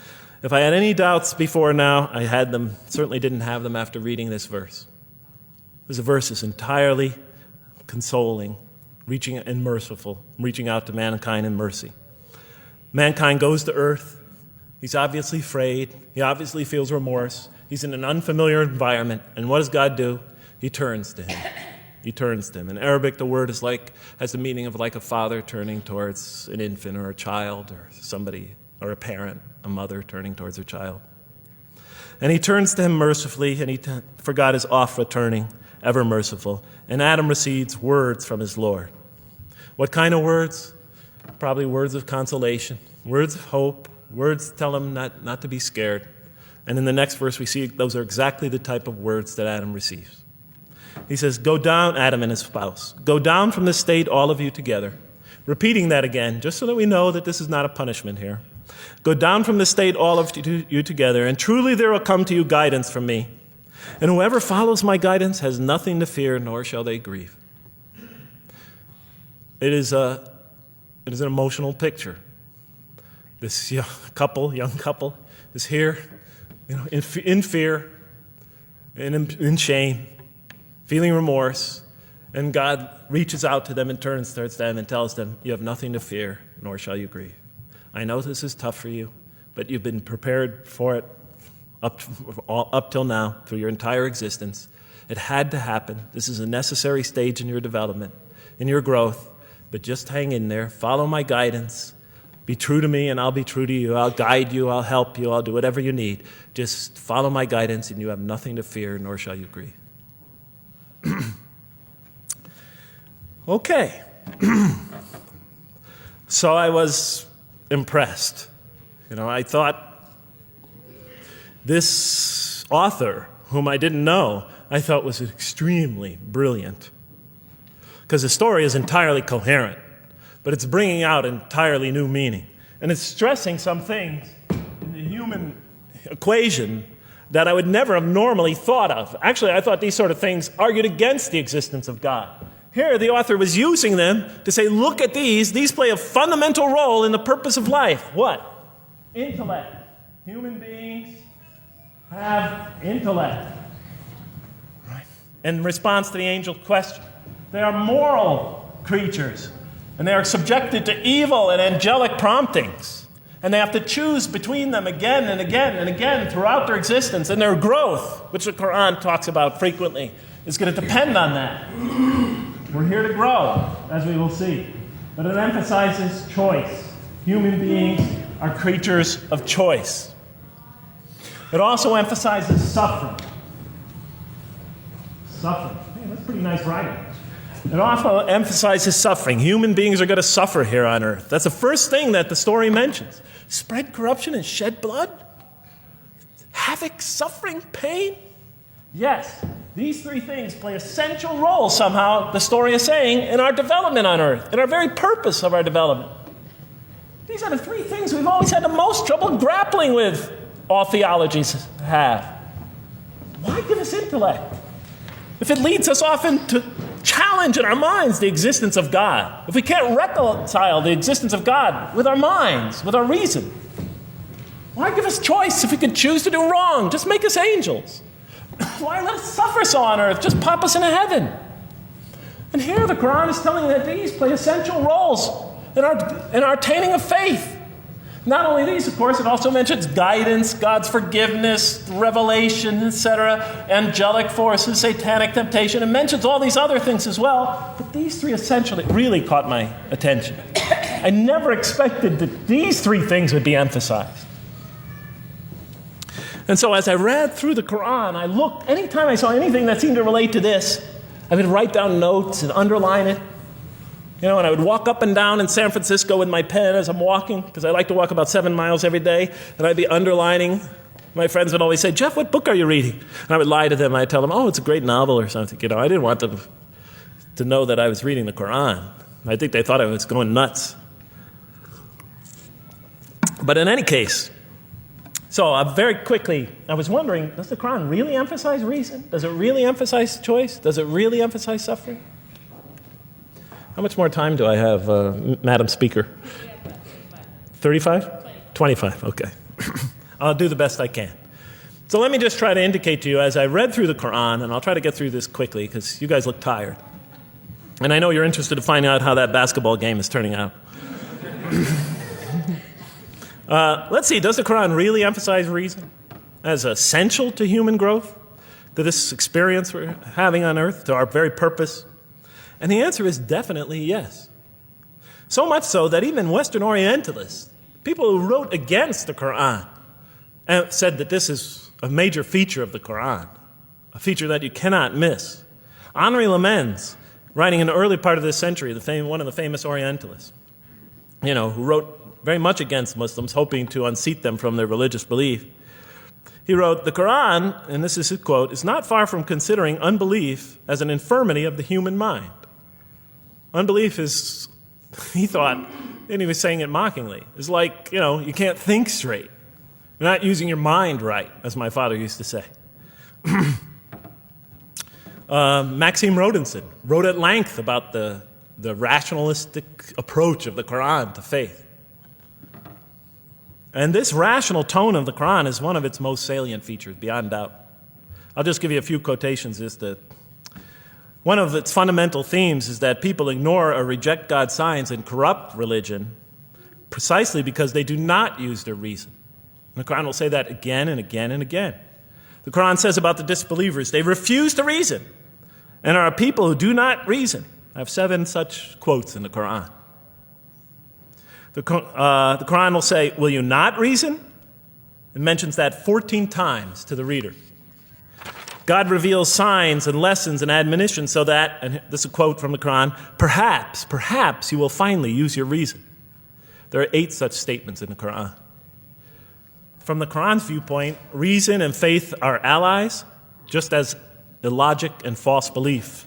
If I had any doubts before now, I had them, certainly didn't have them after reading this verse. This verse is entirely consoling, reaching and merciful, reaching out to mankind in mercy. Mankind goes to earth. He's obviously afraid. He obviously feels remorse. He's in an unfamiliar environment. And what does God do? He turns to him. He turns to him. In Arabic, the word has the meaning of like a father turning towards an infant or a child or somebody, or a parent, a mother turning towards her child. And he turns to him mercifully, and for God is oft returning, ever merciful. And Adam receives words from his Lord. What kind of words? Probably words of consolation, words of hope, words tell him not to be scared. And in the next verse, we see those are exactly the type of words that Adam receives. He says, go down, Adam and his spouse. Go down from this state, all of you together. Repeating that again, just so that we know that this is not a punishment here. Go down from this state, all of you together, and truly there will come to you guidance from me. And whoever follows my guidance has nothing to fear, nor shall they grieve. It is an emotional picture. This young couple is here, in fear, in shame, feeling remorse, and God reaches out to them and turns towards them and tells them, you have nothing to fear, nor shall you grieve. I know this is tough for you, but you've been prepared for it up till now, through your entire existence. It had to happen. This is a necessary stage in your development, in your growth, but just hang in there, follow my guidance, be true to me and I'll be true to you. I'll guide you, I'll help you, I'll do whatever you need. Just follow my guidance and you have nothing to fear, nor shall you grieve. Okay. So I was impressed. I thought this author, whom I didn't know, I thought was extremely brilliant. Because the story is entirely coherent, but it's bringing out entirely new meaning. And it's stressing some things in the human equation that I would never have normally thought of. Actually, I thought these sort of things argued against the existence of God. Here, the author was using them to say, look at these. These play a fundamental role in the purpose of life. What? Intellect. Human beings have intellect. Right. In response to the angel's question, they are moral creatures, and they are subjected to evil and angelic promptings. And they have to choose between them again and again and again throughout their existence. And their growth, which the Quran talks about frequently, is going to depend on that. We're here to grow, as we will see. But it emphasizes choice. Human beings are creatures of choice. It also emphasizes suffering. Suffering. Hey, that's pretty nice writing. It also emphasizes suffering. Human beings are going to suffer here on earth. That's the first thing that the story mentions. Spread corruption and shed blood? Havoc, suffering, pain? Yes, these three things play an essential role somehow, the story is saying, in our development on earth, in our very purpose of our development. These are the three things we've always had the most trouble grappling with, all theologies have. Why give us intellect if it leads us often to challenge in our minds the existence of God? If we can't reconcile the existence of God with our minds, with our reason, why give us choice if we could choose to do wrong? Just make us angels. Why let us suffer so on earth? Just pop us into heaven. And here the Quran is telling that these play essential roles in our attaining of faith. Not only these, of course, it also mentions guidance, God's forgiveness, revelation, etc., angelic forces, satanic temptation. It mentions all these other things as well. But these three essentially really caught my attention. I never expected that these three things would be emphasized. And so as I read through the Quran, I looked, anytime I saw anything that seemed to relate to this, I would write down notes and underline it. And I would walk up and down in San Francisco with my pen as I'm walking, because I like to walk about 7 miles every day, and I'd be underlining. My friends would always say, "Jeff, what book are you reading?" And I would lie to them. I'd tell them, "Oh, it's a great novel or something." I didn't want them to know that I was reading the Quran. I think they thought I was going nuts. But in any case, so very quickly, I was wondering, does the Quran really emphasize reason? Does it really emphasize choice? Does it really emphasize suffering? How much more time do I have, Madam Speaker? 35? 25, okay. I'll do the best I can. So let me just try to indicate to you, as I read through the Quran, and I'll try to get through this quickly because you guys look tired. And I know you're interested to find out how that basketball game is turning out. Let's see, does the Quran really emphasize reason as essential to human growth, to this experience we're having on earth, to our very purpose? And the answer is definitely yes. So much so that even Western Orientalists, people who wrote against the Quran, said that this is a major feature of the Quran, a feature that you cannot miss. Henri Lamens, writing in the early part of this century, one of the famous Orientalists, who wrote very much against Muslims, hoping to unseat them from their religious belief. He wrote, "The Quran," and this is his quote, "is not far from considering unbelief as an infirmity of the human mind." Unbelief is, he thought, and he was saying it mockingly, is like, you can't think straight. You're not using your mind right, as my father used to say. Maxime Rodinson wrote at length about the rationalistic approach of the Quran to faith. And this rational tone of the Quran is one of its most salient features, beyond doubt. I'll just give you a few quotations. One of its fundamental themes is that people ignore or reject God's signs and corrupt religion precisely because they do not use their reason. And the Quran will say that again and again and again. The Quran says about the disbelievers, they refuse to reason and are a people who do not reason. I have 7 such quotes in the Quran. The Quran will say, "Will you not reason?" It mentions that 14 times to the reader. God reveals signs and lessons and admonitions so that, and this is a quote from the Quran, perhaps you will finally use your reason. There are 8 such statements in the Quran. From the Quran's viewpoint, reason and faith are allies, just as illogic and false belief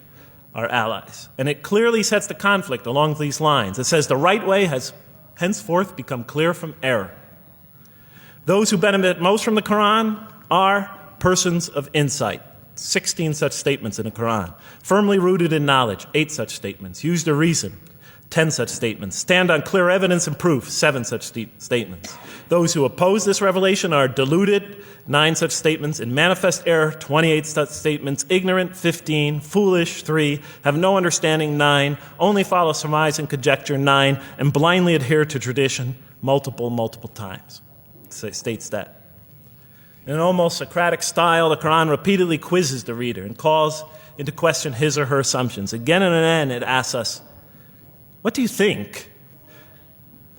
are allies. And it clearly sets the conflict along these lines. It says the right way has henceforth become clear from error. Those who benefit most from the Quran are persons of insight. 16 such statements in the Quran. Firmly rooted in knowledge, 8 such statements. Use their reason, 10 such statements. Stand on clear evidence and proof, 7 such statements. Those who oppose this revelation are deluded, 9 such statements. In manifest error, 28 such statements. Ignorant, 15. Foolish, 3. Have no understanding, 9. Only follow surmise and conjecture, 9. And blindly adhere to tradition, multiple times. It states that. In an almost Socratic style, the Quran repeatedly quizzes the reader and calls into question his or her assumptions. Again and again, it asks us, what do you think?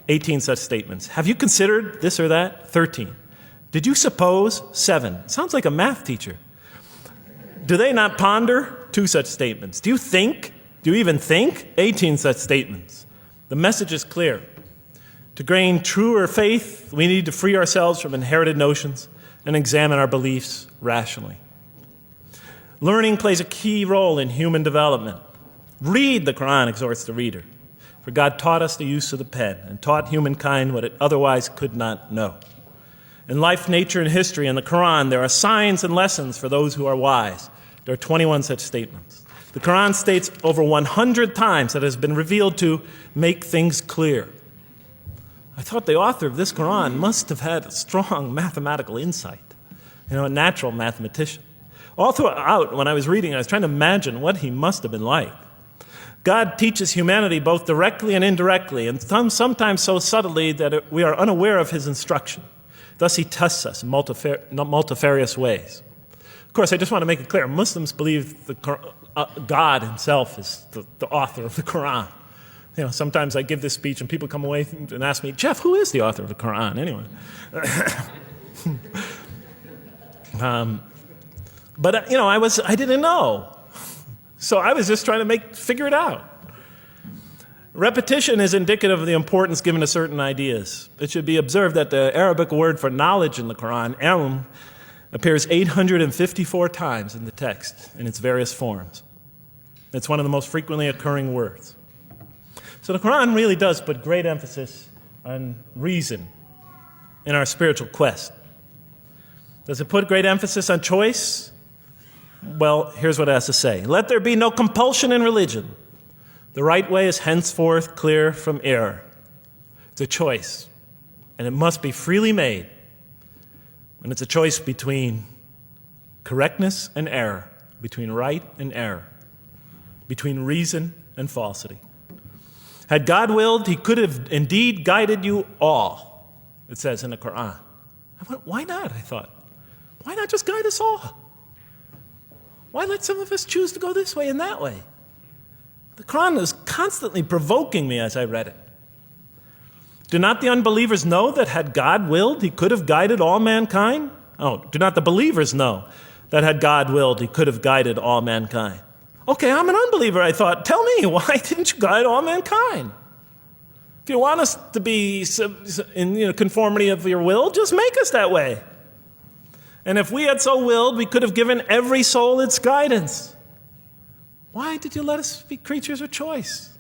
18 such statements. Have you considered this or that? 13. Did you suppose? 7. Sounds like a math teacher. Do they not ponder? 2 such statements. Do you think? Do you even think? 18 such statements. The message is clear. To gain truer faith, we need to free ourselves from inherited notions and examine our beliefs rationally. Learning plays a key role in human development. Read the Quran, exhorts the reader. For God taught us the use of the pen and taught humankind what it otherwise could not know. In life, nature, and history, in the Quran, there are signs and lessons for those who are wise. There are 21 such statements. The Quran states over 100 times that it has been revealed to make things clear. I thought the author of this Quran must have had a strong mathematical insight, a natural mathematician. All throughout, when I was reading, I was trying to imagine what he must have been like. God teaches humanity both directly and indirectly, and sometimes so subtly that we are unaware of his instruction. Thus, he tests us in multifarious ways. Of course, I just want to make it clear, Muslims believe God himself is the author of the Quran. Sometimes I give this speech and people come away and ask me, Jeff, who is the author of the Quran anyway? But I didn't know. So I was just trying to figure it out. Repetition is indicative of the importance given to certain ideas. It should be observed that the Arabic word for knowledge in the Quran, ilm, appears 854 times in the text in its various forms. It's one of the most frequently occurring words. So the Quran really does put great emphasis on reason in our spiritual quest. Does it put great emphasis on choice? Well, here's what it has to say. Let there be no compulsion in religion. The right way is henceforth clear from error. It's a choice, and it must be freely made. And it's a choice between correctness and error, between right and error, between reason and falsity. Had God willed, he could have indeed guided you all, it says in the Quran. I went, why not, I thought. Why not just guide us all? Why let some of us choose to go this way and that way? The Quran was constantly provoking me as I read it. Do not the unbelievers know that had God willed, he could have guided all mankind? Oh, do not the believers know that had God willed, he could have guided all mankind? Okay, I'm an unbeliever, I thought. Tell me, why didn't you guide all mankind? If you want us to be in conformity of your will, just make us that way. And if we had so willed, we could have given every soul its guidance. Why did you let us be creatures of choice?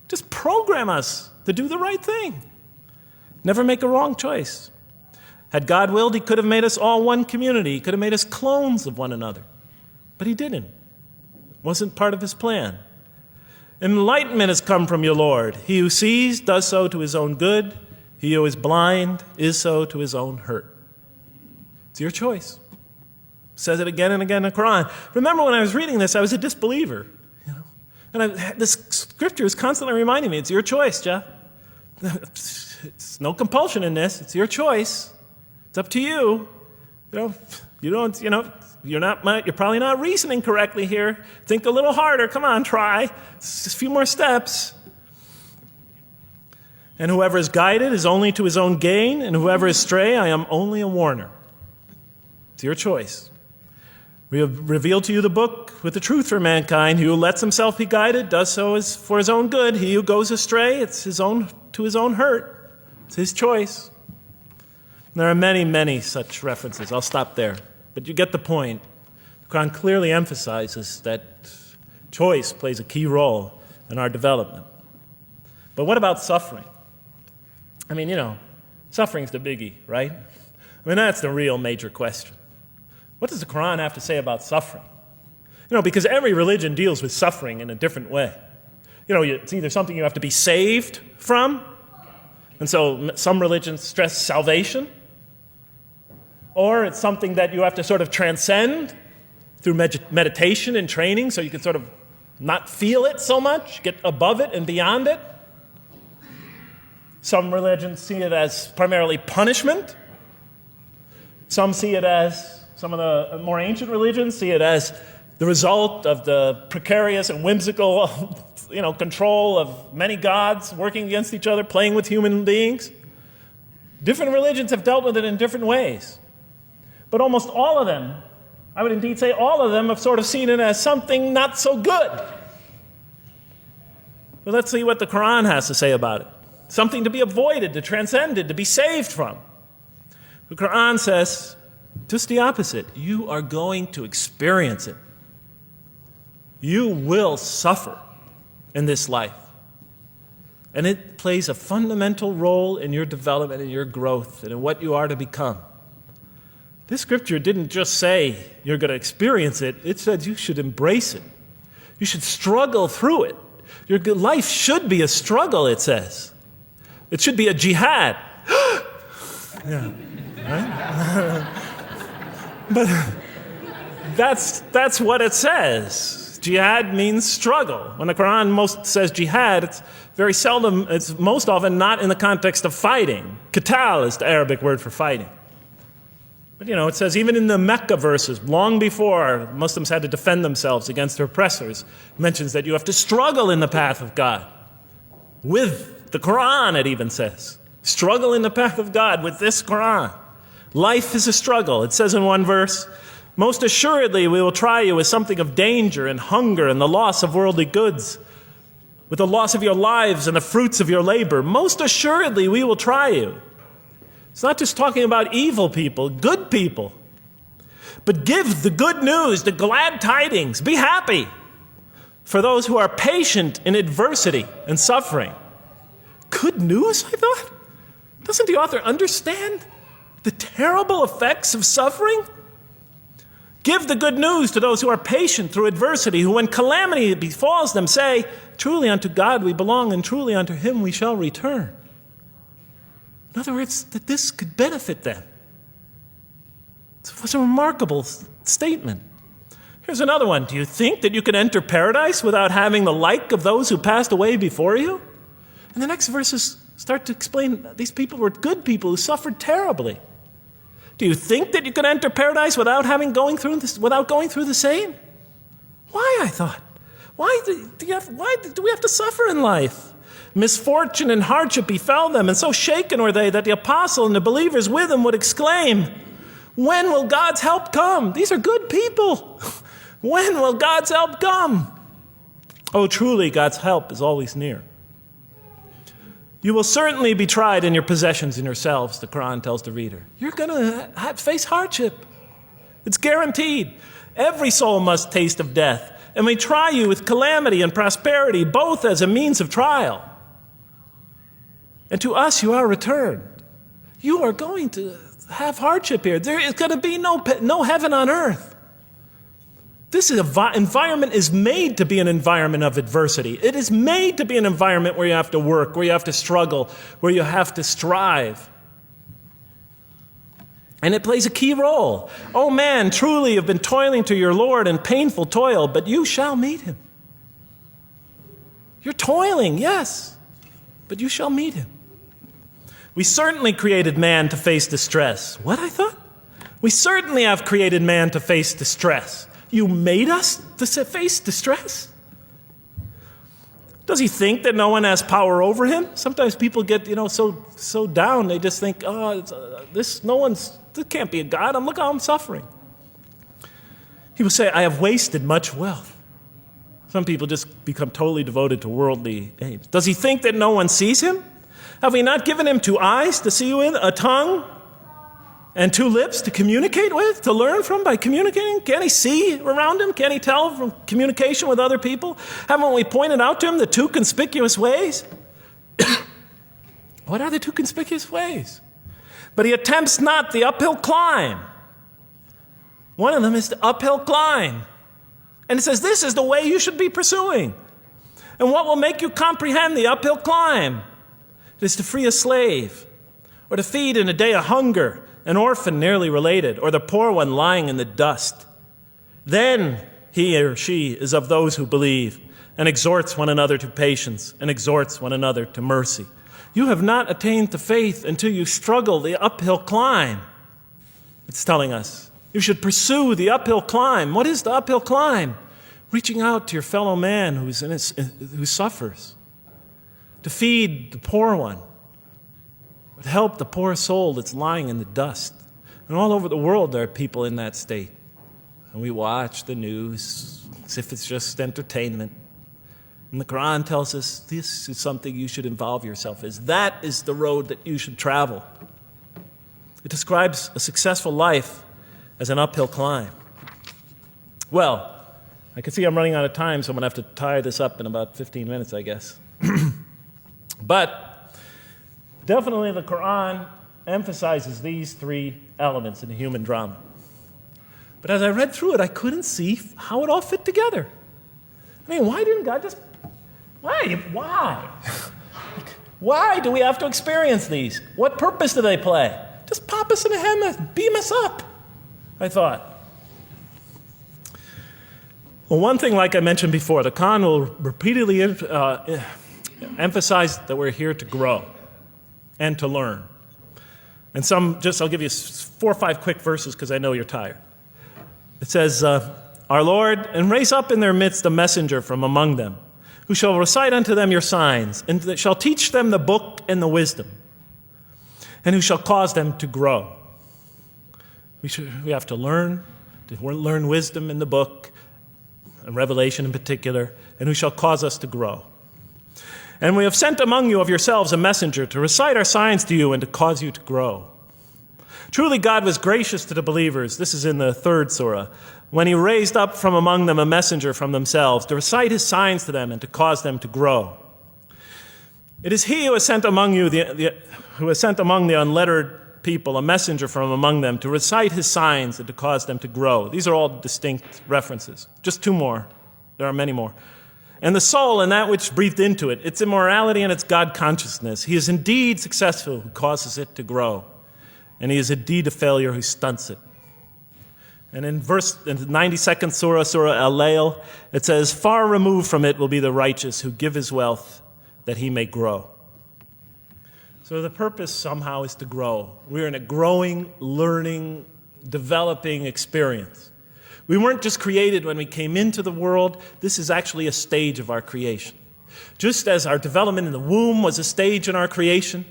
Just program us to do the right thing. Never make a wrong choice. Had God willed, he could have made us all one community. He could have made us clones of one another. But he didn't. It wasn't part of his plan. Enlightenment has come from your Lord. He who sees does so to his own good. He who is blind is so to his own hurt. It's your choice. It says it again and again in the Quran. Remember when I was reading this, I was a disbeliever. And this scripture is constantly reminding me, it's your choice, Jeff. It's no compulsion in this. It's your choice. It's up to you. You're probably not reasoning correctly here. Think a little harder. Come on, try. It's just a few more steps. And whoever is guided is only to his own gain, and whoever is stray, I am only a warner. It's your choice. We have revealed to you the book with the truth for mankind. He who lets himself be guided does so as for his own good. He who goes astray, it's to his own hurt. It's his choice. And there are many, many such references. I'll stop there. But you get the point. The Quran clearly emphasizes that choice plays a key role in our development. But what about suffering? Suffering's the biggie, right? That's the real major question. What does the Quran have to say about suffering? Because every religion deals with suffering in a different way. It's either something you have to be saved from, and so some religions stress salvation, or it's something that you have to sort of transcend through meditation and training so you can sort of not feel it so much, get above it and beyond it. Some religions see it as primarily punishment. Some of the more ancient religions see it as the result of the precarious and whimsical, control of many gods working against each other, playing with human beings. Different religions have dealt with it in different ways. But almost all of them, I would indeed say all of them, have sort of seen it as something not so good. But let's see what the Quran has to say about it. Something to be avoided, to transcended, to be saved from. The Quran says just the opposite. You are going to experience it. You will suffer in this life. And it plays a fundamental role in your development and your growth and in what you are to become. This scripture didn't just say you're going to experience it. It said you should embrace it. You should struggle through it. Your life should be a struggle, it says. It should be a jihad. Yeah, right? But that's what it says. Jihad means struggle. When the Quran most says jihad, it's very seldom, it's most often not in the context of fighting. Qital is the Arabic word for fighting. But it says even in the Mecca verses, long before Muslims had to defend themselves against their oppressors, it mentions that you have to struggle in the path of God. With the Quran, it even says. Struggle in the path of God with this Quran. Life is a struggle. It says in one verse, most assuredly we will try you with something of danger and hunger and the loss of worldly goods, with the loss of your lives and the fruits of your labor. Most assuredly we will try you. It's not just talking about evil people, good people. But give the good news, the glad tidings. Be happy for those who are patient in adversity and suffering. Good news, I thought? Doesn't the author understand the terrible effects of suffering? Give the good news to those who are patient through adversity, who when calamity befalls them say, truly unto God we belong and truly unto him we shall return. In other words, that this could benefit them. It was a remarkable statement. Here's another one. Do you think that you can enter paradise without having the like of those who passed away before you? And the next verses start to explain these people were good people who suffered terribly. Do you think that you can enter paradise without going through the same? Why, I thought? Why do we have to suffer in life? Misfortune and hardship befell them, and so shaken were they that the apostle and the believers with him would exclaim, when will God's help come? These are good people. When will God's help come? Oh, truly, God's help is always near. You will certainly be tried in your possessions and yourselves, the Quran tells the reader. You're going to face hardship. It's guaranteed. Every soul must taste of death, and we try you with calamity and prosperity, both as a means of trial. And to us you are returned. You are going to have hardship here. There is going to be no heaven on earth. This environment is made to be an environment of adversity. It is made to be an environment where you have to work, where you have to struggle, where you have to strive. And it plays a key role. Oh man, truly you've been toiling to your Lord in painful toil, but you shall meet him. You're toiling, yes, but you shall meet him. We certainly created man to face distress. What, I thought? We certainly have created man to face distress. You made us to face distress? Does he think that no one has power over him? Sometimes people get, so down. They just think, this can't be a God. Look how I'm suffering. He will say, I have wasted much wealth. Some people just become totally devoted to worldly aims. Does he think that no one sees him? Have we not given him 2 eyes to see with, a tongue, and 2 lips to communicate with, to learn from by communicating? Can't he see around him? Can't he tell from communication with other people? Haven't we pointed out to him the 2 conspicuous ways? What are the 2 conspicuous ways? But he attempts not the uphill climb. One of them is the uphill climb. And it says this is the way you should be pursuing. And what will make you comprehend the uphill climb? It is to free a slave, or to feed in a day of hunger, an orphan nearly related, or the poor one lying in the dust. Then he or she is of those who believe, and exhorts one another to patience, and exhorts one another to mercy. You have not attained to faith until you struggle the uphill climb. It's telling us you should pursue the uphill climb. What is the uphill climb? Reaching out to your fellow man who suffers. To feed the poor one, but help the poor soul that's lying in the dust. And all over the world there are people in that state. And we watch the news as if it's just entertainment. And the Quran tells us this is something you should involve yourself in. That is the road that you should travel. It describes a successful life as an uphill climb. Well, I can see I'm running out of time, so I'm going to have to tie this up in about 15 minutes, I guess. But definitely the Quran emphasizes these three elements in the human drama. But as I read through it, I couldn't see how it all fit together. I mean, why didn't God just... Why? Why do we have to experience these? What purpose do they play? Just pop us in the head, beam us up, I thought. Well, one thing, like I mentioned before, the Quran will repeatedly emphasize that we're here to grow and to learn. And I'll give you 4 or 5 quick verses because I know you're tired. It says, Our Lord, and raise up in their midst a messenger from among them, who shall recite unto them your signs, and that shall teach them the book and the wisdom, and who shall cause them to grow. We have to learn wisdom in the book, and Revelation in particular, and who shall cause us to grow. And we have sent among you of yourselves a messenger to recite our signs to you and to cause you to grow. Truly God was gracious to the believers, this is in the 3rd surah, when he raised up from among them a messenger from themselves to recite his signs to them and to cause them to grow. It is he who has sent among you who has sent among the unlettered people a messenger from among them to recite his signs and to cause them to grow. These are all distinct references. Just 2 more. There are many more. And the soul and that which breathed into it, its immorality and its God consciousness. He is indeed successful who causes it to grow. And he is indeed a failure who stunts it. And in the 92nd surah, Surah Al-Layl, it says, Far removed from it will be the righteous who give his wealth that he may grow. So the purpose somehow is to grow. We're in a growing, learning, developing experience. We weren't just created when we came into the world. This is actually a stage of our creation. Just as our development in the womb was a stage in our creation,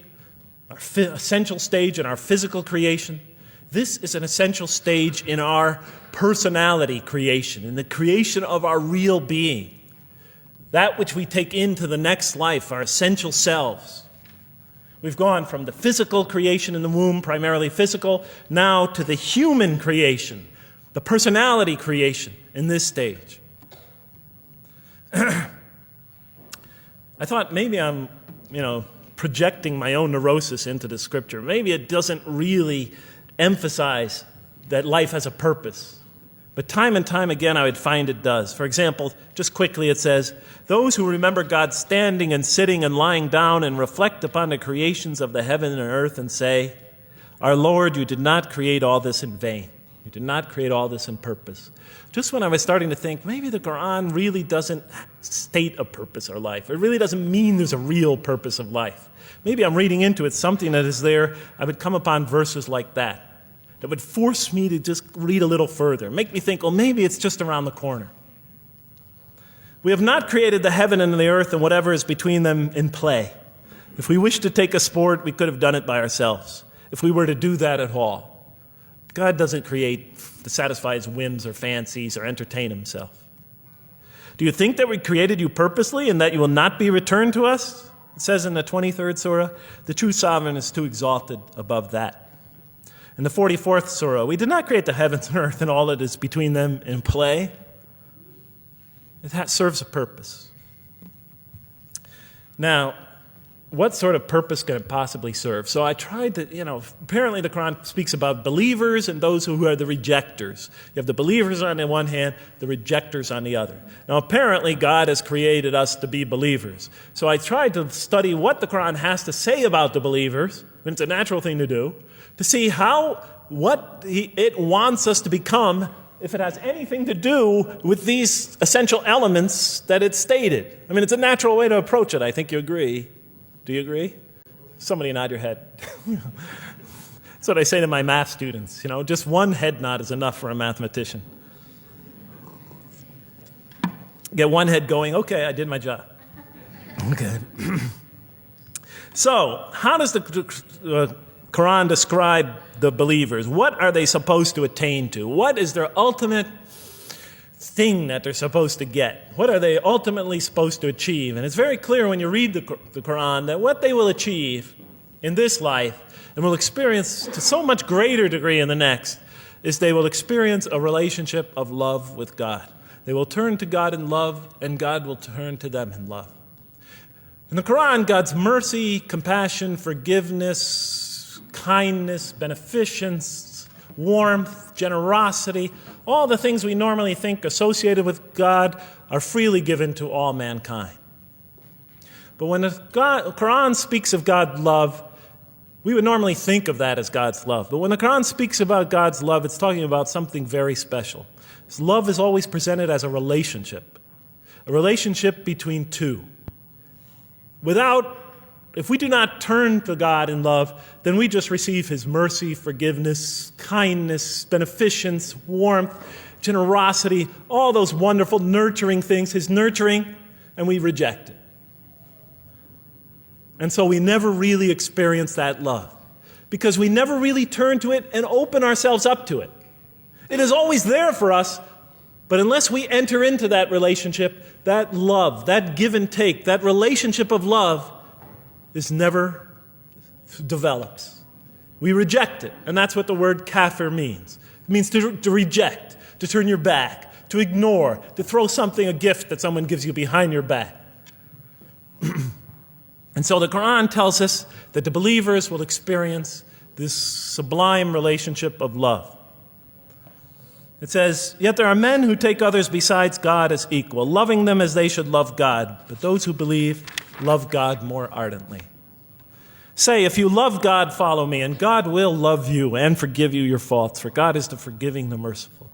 our essential stage in our physical creation, this is an essential stage in our personality creation, in the creation of our real being. That which we take into the next life, our essential selves. We've gone from the physical creation in the womb, primarily physical, now to the human creation, the personality creation in this stage. I thought maybe I'm, projecting my own neurosis into the scripture. Maybe it doesn't really emphasize that life has a purpose. But time and time again, I would find it does. For example, just quickly it says, Those who remember God standing and sitting and lying down and reflect upon the creations of the heaven and earth and say, Our Lord, you did not create all this in vain. You did not create all this in purpose. Just when I was starting to think, maybe the Quran really doesn't state a purpose of life. It really doesn't mean there's a real purpose of life. Maybe I'm reading into it something that is there. I would come upon verses like that would force me to just read a little further, make me think, well, maybe it's just around the corner. We have not created the heaven and the earth and whatever is between them in play. If we wished to take a sport, we could have done it by ourselves, if we were to do that at all. God doesn't create to satisfy his whims or fancies or entertain himself. Do you think that we created you purposely and that you will not be returned to us? It says in the 23rd surah, the true sovereign is too exalted above that. In the 44th surah, we did not create the heavens and earth and all that is between them in play. That serves a purpose. Now, what sort of purpose can it possibly serve? So I tried to, apparently the Quran speaks about believers and those who are the rejectors. You have the believers on the one hand, the rejectors on the other. Now, apparently God has created us to be believers. So I tried to study what the Quran has to say about the believers, and it's a natural thing to do, to see what it wants us to become, if it has anything to do with these essential elements that it stated. I mean, it's a natural way to approach it. I think you agree. Do you agree? Somebody nod your head. That's what I say to my math students. Just one head nod is enough for a mathematician. Get one head going, okay, I did my job. Okay. So, how does the Quran describe the believers? What are they supposed to attain to? What is their ultimate thing that they're supposed to get? What are they ultimately supposed to achieve? And it's very clear when you read the Quran that what they will achieve in this life and will experience to so much greater degree in the next is they will experience a relationship of love with God. They will turn to God in love, and God will turn to them in love. In the Quran, God's mercy, compassion, forgiveness, kindness, beneficence, warmth, generosity, all the things we normally think associated with God are freely given to all mankind. But when the Quran speaks of God's love, we would normally think of that as God's love. But when the Quran speaks about God's love, it's talking about something very special. This love is always presented as a relationship between two. If we do not turn to God in love, then we just receive His mercy, forgiveness, kindness, beneficence, warmth, generosity, all those wonderful nurturing things, His nurturing, and we reject it. And so we never really experience that love because we never really turn to it and open ourselves up to it. It is always there for us, but unless we enter into that relationship, that love, that give and take, that relationship of love is never develops. We reject it, and that's what the word kafir means. It means to reject, to turn your back, to ignore, to throw a gift that someone gives you behind your back. And so the Quran tells us that the believers will experience this sublime relationship of love. It says, "Yet there are men who take others besides God as equal, loving them as they should love God. But those who believe love God more ardently. Say, if you love God, follow me, and God will love you and forgive you your faults, for God is the forgiving, the merciful.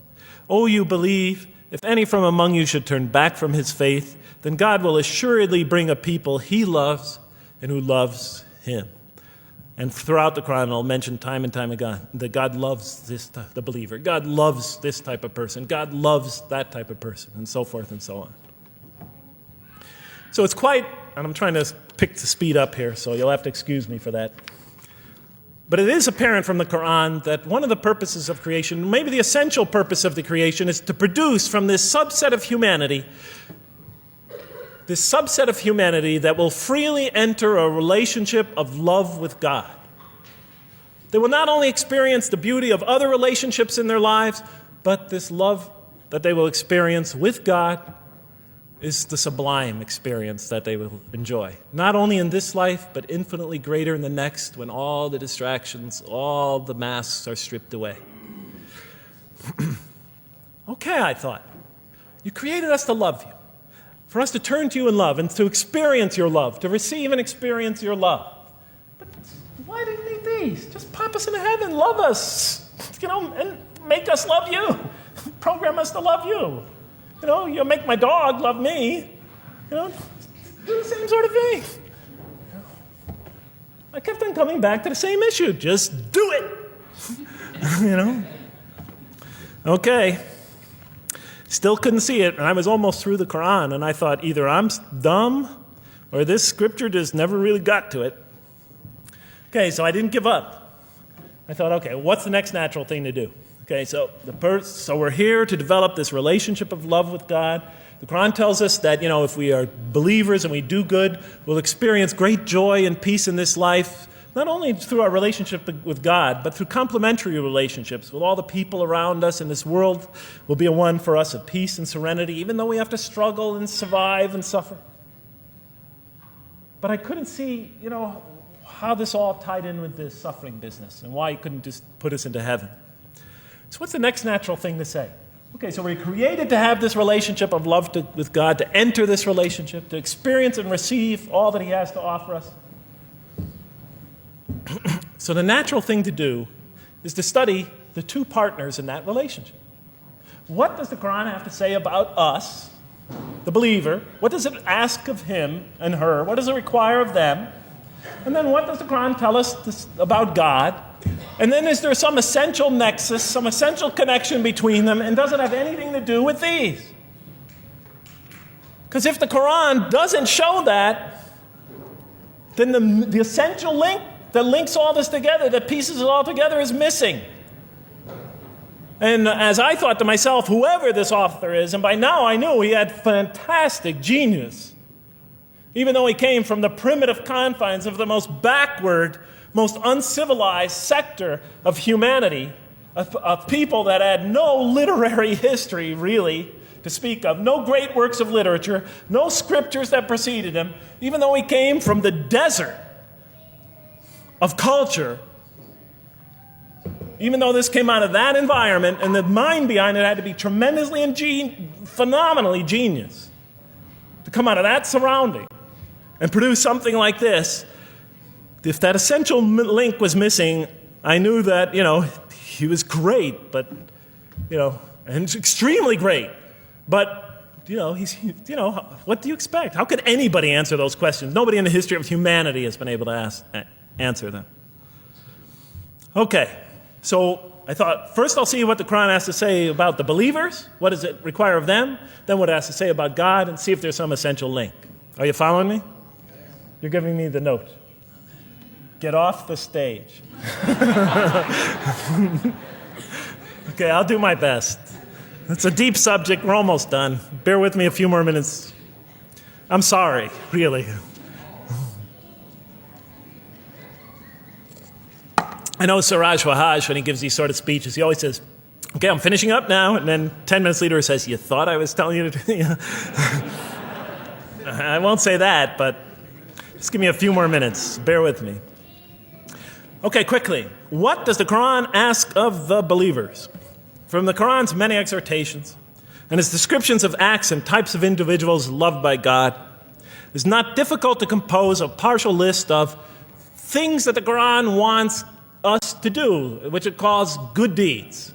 O you believe, if any from among you should turn back from his faith, then God will assuredly bring a people he loves and who loves him." And throughout the Quran, I'll mention time and time again that God loves the believer. God loves this type of person. God loves that type of person, and so forth and so on. So it's quite, and I'm trying to pick the speed up here, so you'll have to excuse me for that. But it is apparent from the Quran that one of the purposes of creation, maybe the essential purpose of the creation, is to produce from this subset of humanity that will freely enter a relationship of love with God. They will not only experience the beauty of other relationships in their lives, but this love that they will experience with God is the sublime experience that they will enjoy. Not only in this life, but infinitely greater in the next, when all the distractions, all the masks are stripped away. Okay, I thought, you created us to love you, for us to turn to you in love and to experience your love, to receive and experience your love. But why do you need these? Just pop us into heaven, love us, and make us love you. Program us to love you. You'll make my dog love me. Do the same sort of thing. I kept on coming back to the same issue. Just do it. Okay. Still couldn't see it, and I was almost through the Quran, and I thought either I'm dumb or this scripture just never really got to it. Okay, so I didn't give up. I thought, okay, what's the next natural thing to do? Okay, so we're here to develop this relationship of love with God. The Quran tells us that, if we are believers and we do good, we'll experience great joy and peace in this life, not only through our relationship with God, but through complementary relationships with all the people around us in this world will be a one for us of peace and serenity, even though we have to struggle and survive and suffer. But I couldn't see, how this all tied in with this suffering business and why he couldn't just put us into heaven. So what's the next natural thing to say? Okay, so we're created to have this relationship of love with God, to enter this relationship, to experience and receive all that he has to offer us. So the natural thing to do is to study the two partners in that relationship. What does the Quran have to say about us, the believer? What does it ask of him and her? What does it require of them? And then what does the Quran tell us about God? And then is there some essential nexus, some essential connection between them, and does it have anything to do with these? Because if the Quran doesn't show that, then the essential link that links all this together, that pieces it all together, is missing. And as I thought to myself, whoever this author is, and by now I knew he had fantastic genius, even though he came from the primitive confines of the most backward, most uncivilized sector of humanity, of people that had no literary history, really, to speak of, no great works of literature, no scriptures that preceded him, even though he came from the desert of culture. Even though this came out of that environment, and the mind behind it had to be tremendously and phenomenally genius to come out of that surrounding and produce something like this. If that essential link was missing, I knew that, he was great, but, and extremely great. But, what do you expect? How could anybody answer those questions? Nobody in the history of humanity has been able to answer them. Okay, so I thought, first I'll see what the Quran has to say about the believers. What does it require of them? Then what it has to say about God, and see if there's some essential link. Are you following me? You're giving me the note. Get off the stage. Okay, I'll do my best. It's a deep subject. We're almost done. Bear with me a few more minutes. I'm sorry, really. I know Siraj Wahhaj, when he gives these sort of speeches, he always says, okay, I'm finishing up now. And then 10 minutes later he says, you thought I was telling you to... I won't say that, but just give me a few more minutes. Bear with me. Okay, quickly. What does the Quran ask of the believers? From the Quran's many exhortations and its descriptions of acts and types of individuals loved by God, it's not difficult to compose a partial list of things that the Quran wants us to do, which it calls good deeds,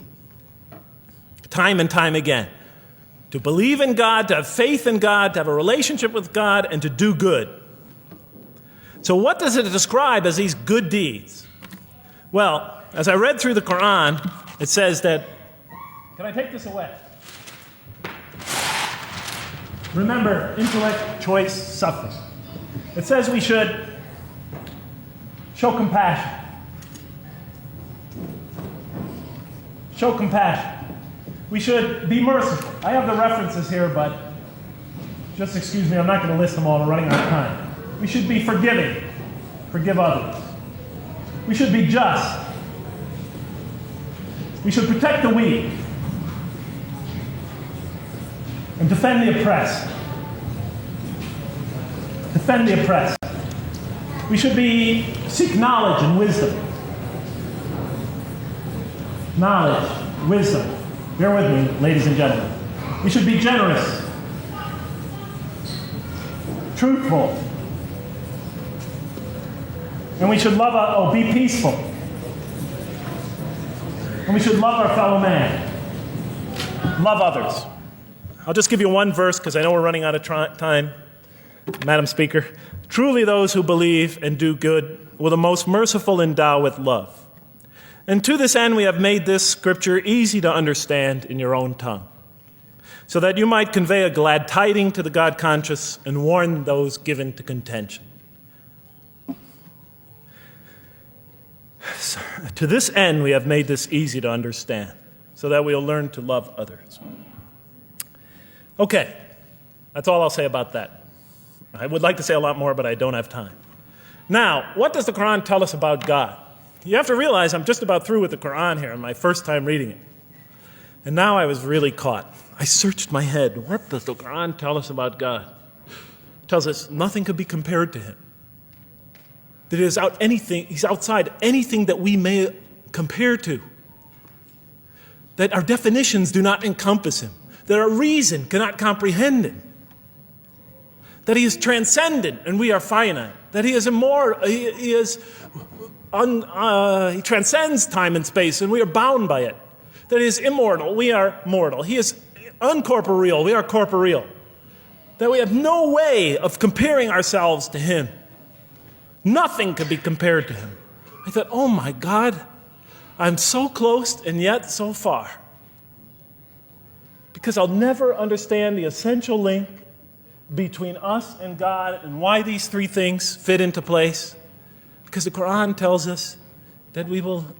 time and time again. To believe in God, to have faith in God, to have a relationship with God, and to do good. So what does it describe as these good deeds? Well, as I read through the Quran, it says that, can I take this away? Remember, intellect, choice, suffering. It says we should show compassion. Show compassion. We should be merciful. I have the references here, but just excuse me, I'm not going to list them all. We're running out of time. We should be forgiving. Forgive others. We should be just. We should protect the weak and defend the oppressed. Defend the oppressed. We should seek knowledge and wisdom. Knowledge, wisdom. Bear with me, ladies and gentlemen. We should be generous, truthful, and we should be peaceful. And we should love our fellow man. Love others. I'll just give you one verse because I know we're running out of time, Madam Speaker. Truly those who believe and do good will the most merciful endow with love. And to this end we have made this scripture easy to understand in your own tongue, so that you might convey a glad tiding to the God-conscious and warn those given to contention. So, to this end we have made this easy to understand, so that we'll learn to love others. Okay, that's all I'll say about that. I would like to say a lot more, but I don't have time. Now, what does the Quran tell us about God? You have to realize I'm just about through with the Quran here, on my first time reading it. And now I was really caught. I searched my head. What does the Quran tell us about God? It tells us nothing could be compared to him. That he's outside anything that we may compare to. That our definitions do not encompass him. That our reason cannot comprehend him. That he is transcendent and we are finite. That he is immortal. He transcends time and space and we are bound by it. That he is immortal, we are mortal. He is uncorporeal, we are corporeal. That we have no way of comparing ourselves to him. Nothing could be compared to him. I thought, oh my God, I'm so close and yet so far. Because I'll never understand the essential link between us and God and why these three things fit into place. Because the Quran tells us that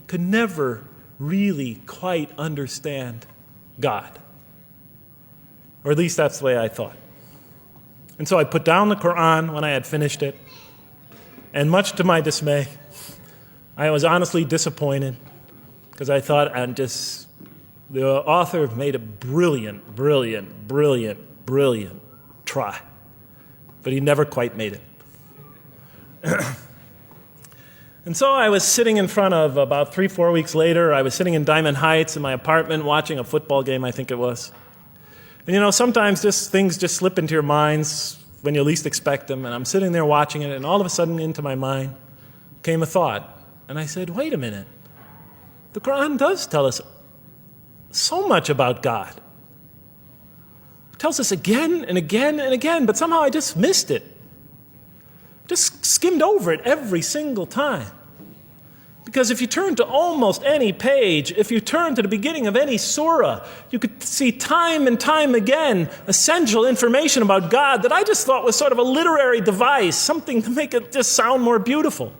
could never really quite understand God. Or at least that's the way I thought. And so I put down the Quran when I had finished it. And much to my dismay, I was honestly disappointed because I thought The author made a brilliant try, but he never quite made it. And so I was sitting in front of, about 3-4 weeks later, I was sitting in Diamond Heights in my apartment watching a football game, I think it was. And sometimes things just slip into your minds when you least expect them, and I'm sitting there watching it, and all of a sudden into my mind came a thought. And I said, wait a minute. The Quran does tell us so much about God. It tells us again and again and again, but somehow I just missed it. Just skimmed over it every single time. Because if you turn to almost any page, if you turn to the beginning of any surah, you could see time and time again essential information about God that I just thought was sort of a literary device, something to make it just sound more beautiful.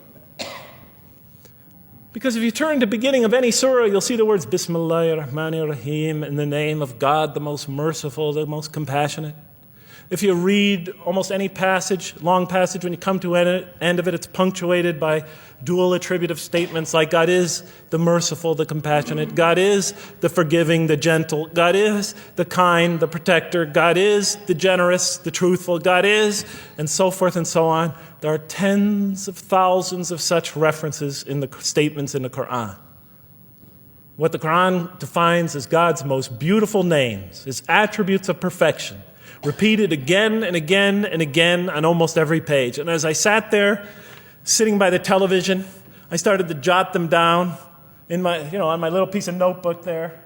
Because if you turn to the beginning of any surah, you'll see the words Bismillahir Rahmanir Rahim, in the name of God, the most merciful, the most compassionate. If you read almost any passage, long passage, when you come to the end of it, it's punctuated by dual attributive statements like God is the merciful, the compassionate, God is the forgiving, the gentle, God is the kind, the protector, God is the generous, the truthful, God is, and so forth and so on. There are tens of thousands of such references in the statements in the Quran. What the Quran defines as God's most beautiful names, his attributes of perfection, repeated again and again and again on almost every page. And as I sat there, sitting by the television, I started to jot them down in my, on my little piece of notebook there.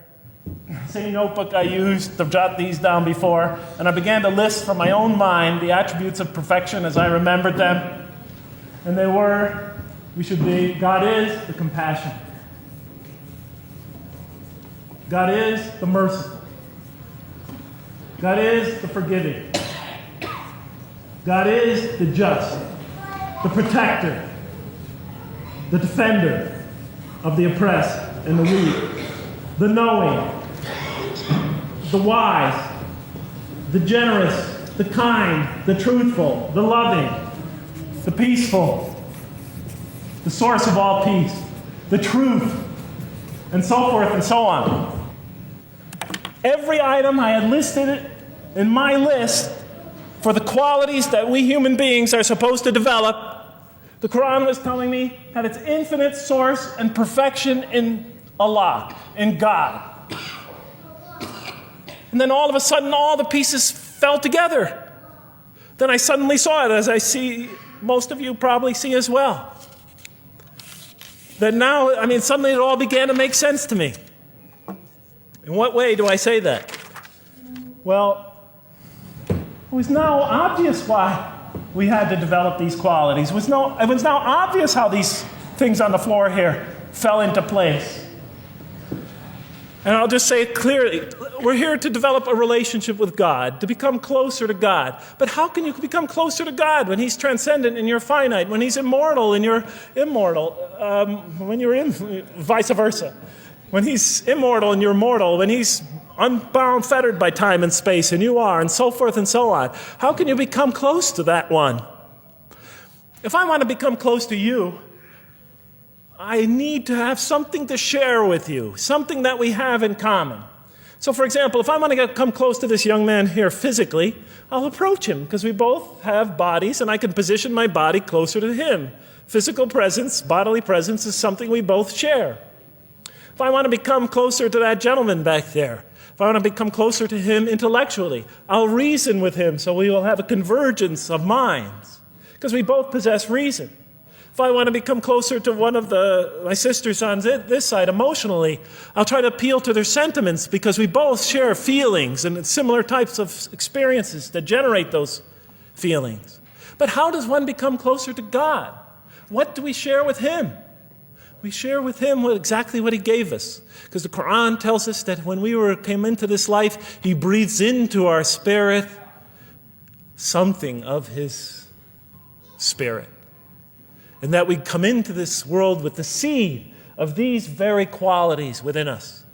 Same notebook I used to jot these down before. And I began to list from my own mind the attributes of perfection as I remembered them. And they were, God is the compassionate. God is the merciful. God is the forgiving. God is the just, the protector, the defender of the oppressed and the weak, the knowing, the wise, the generous, the kind, the truthful, the loving, the peaceful, the source of all peace, the truth, and so forth and so on. Every item I had listed in my list for the qualities that we human beings are supposed to develop, the Quran was telling me had its infinite source and perfection in Allah, in God. And then all of a sudden, all the pieces fell together. Then I suddenly saw it, as I see most of you probably see as well. That now, suddenly it all began to make sense to me. In what way do I say that? Well, it was now obvious why we had to develop these qualities. It was now obvious how these things on the floor here fell into place. And I'll just say it clearly. We're here to develop a relationship with God, to become closer to God. But how can you become closer to God when he's transcendent and you're finite, when he's immortal and you're immortal, vice versa? When he's immortal and you're mortal, when he's unbound, fettered by time and space, and you are, and so forth and so on. How can you become close to that one? If I want to become close to you, I need to have something to share with you, something that we have in common. So, for example, if I want to come close to this young man here physically, I'll approach him because we both have bodies, and I can position my body closer to him. Physical presence, bodily presence is something we both share. If I want to become closer to that gentleman back there, if I want to become closer to him intellectually, I'll reason with him so we will have a convergence of minds because we both possess reason. If I want to become closer to one of my sisters on this side emotionally, I'll try to appeal to their sentiments because we both share feelings and similar types of experiences that generate those feelings. But how does one become closer to God? What do we share with him? We share with him exactly what he gave us. Because the Quran tells us that when we came into this life, he breathes into our spirit something of his spirit. And that we come into this world with the seed of these very qualities within us.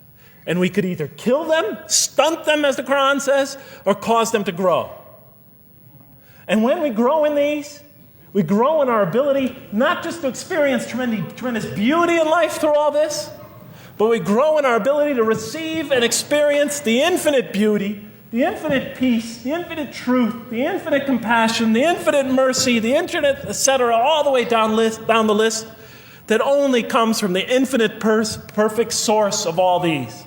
And we could either kill them, stunt them, as the Quran says, or cause them to grow. And when we grow in these, we grow in our ability not just to experience tremendous beauty in life through all this, but we grow in our ability to receive and experience the infinite beauty, the infinite peace, the infinite truth, the infinite compassion, the infinite mercy, the infinite, etc., all the way down the list, that only comes from the infinite perfect source of all these.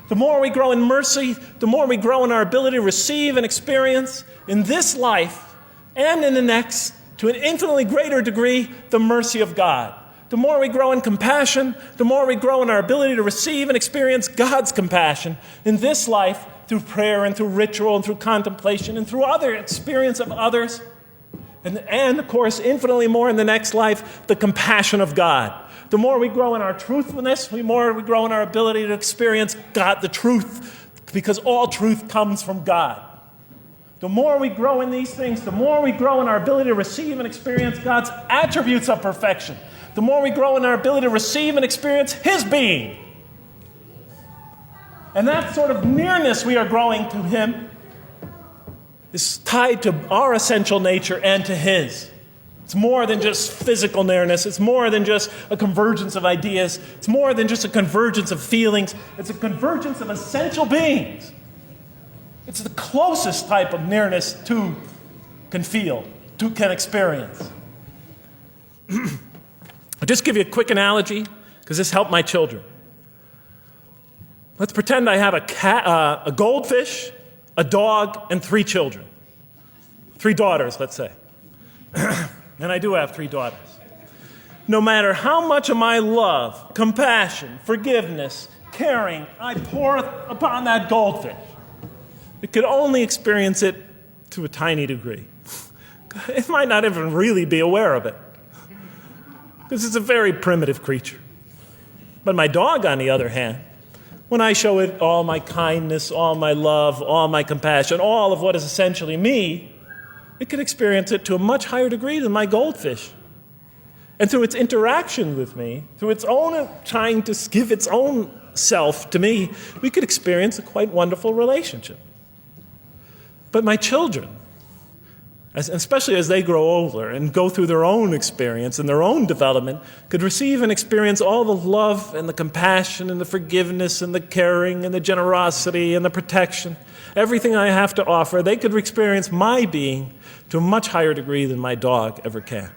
The more we grow in mercy, the more we grow in our ability to receive and experience in this life and in the next, to an infinitely greater degree, the mercy of God. The more we grow in compassion, the more we grow in our ability to receive and experience God's compassion in this life through prayer and through ritual and through contemplation and through other experience of others. And of course, infinitely more in the next life, the compassion of God. The more we grow in our truthfulness, the more we grow in our ability to experience God, the truth, because all truth comes from God. The more we grow in these things, the more we grow in our ability to receive and experience God's attributes of perfection. The more we grow in our ability to receive and experience His being. And that sort of nearness we are growing to Him is tied to our essential nature and to His. It's more than just physical nearness. It's more than just a convergence of ideas. It's more than just a convergence of feelings. It's a convergence of essential beings. It's the closest type of nearness two can feel, two can experience. I'll just give you a quick analogy, because this helped my children. Let's pretend I have a goldfish, a dog, and 3 children. 3 daughters, let's say. And I do have 3 daughters. No matter how much of my love, compassion, forgiveness, caring I pour upon that goldfish, it could only experience it to a tiny degree. It might not even really be aware of it, because it's a very primitive creature. But my dog, on the other hand, when I show it all my kindness, all my love, all my compassion, all of what is essentially me, it can experience it to a much higher degree than my goldfish. And through its interaction with me, through its own trying to give its own self to me, we could experience a quite wonderful relationship. But my children, especially as they grow older and go through their own experience and their own development, could receive and experience all the love and the compassion and the forgiveness and the caring and the generosity and the protection, everything I have to offer. They could experience my being to a much higher degree than my dog ever can.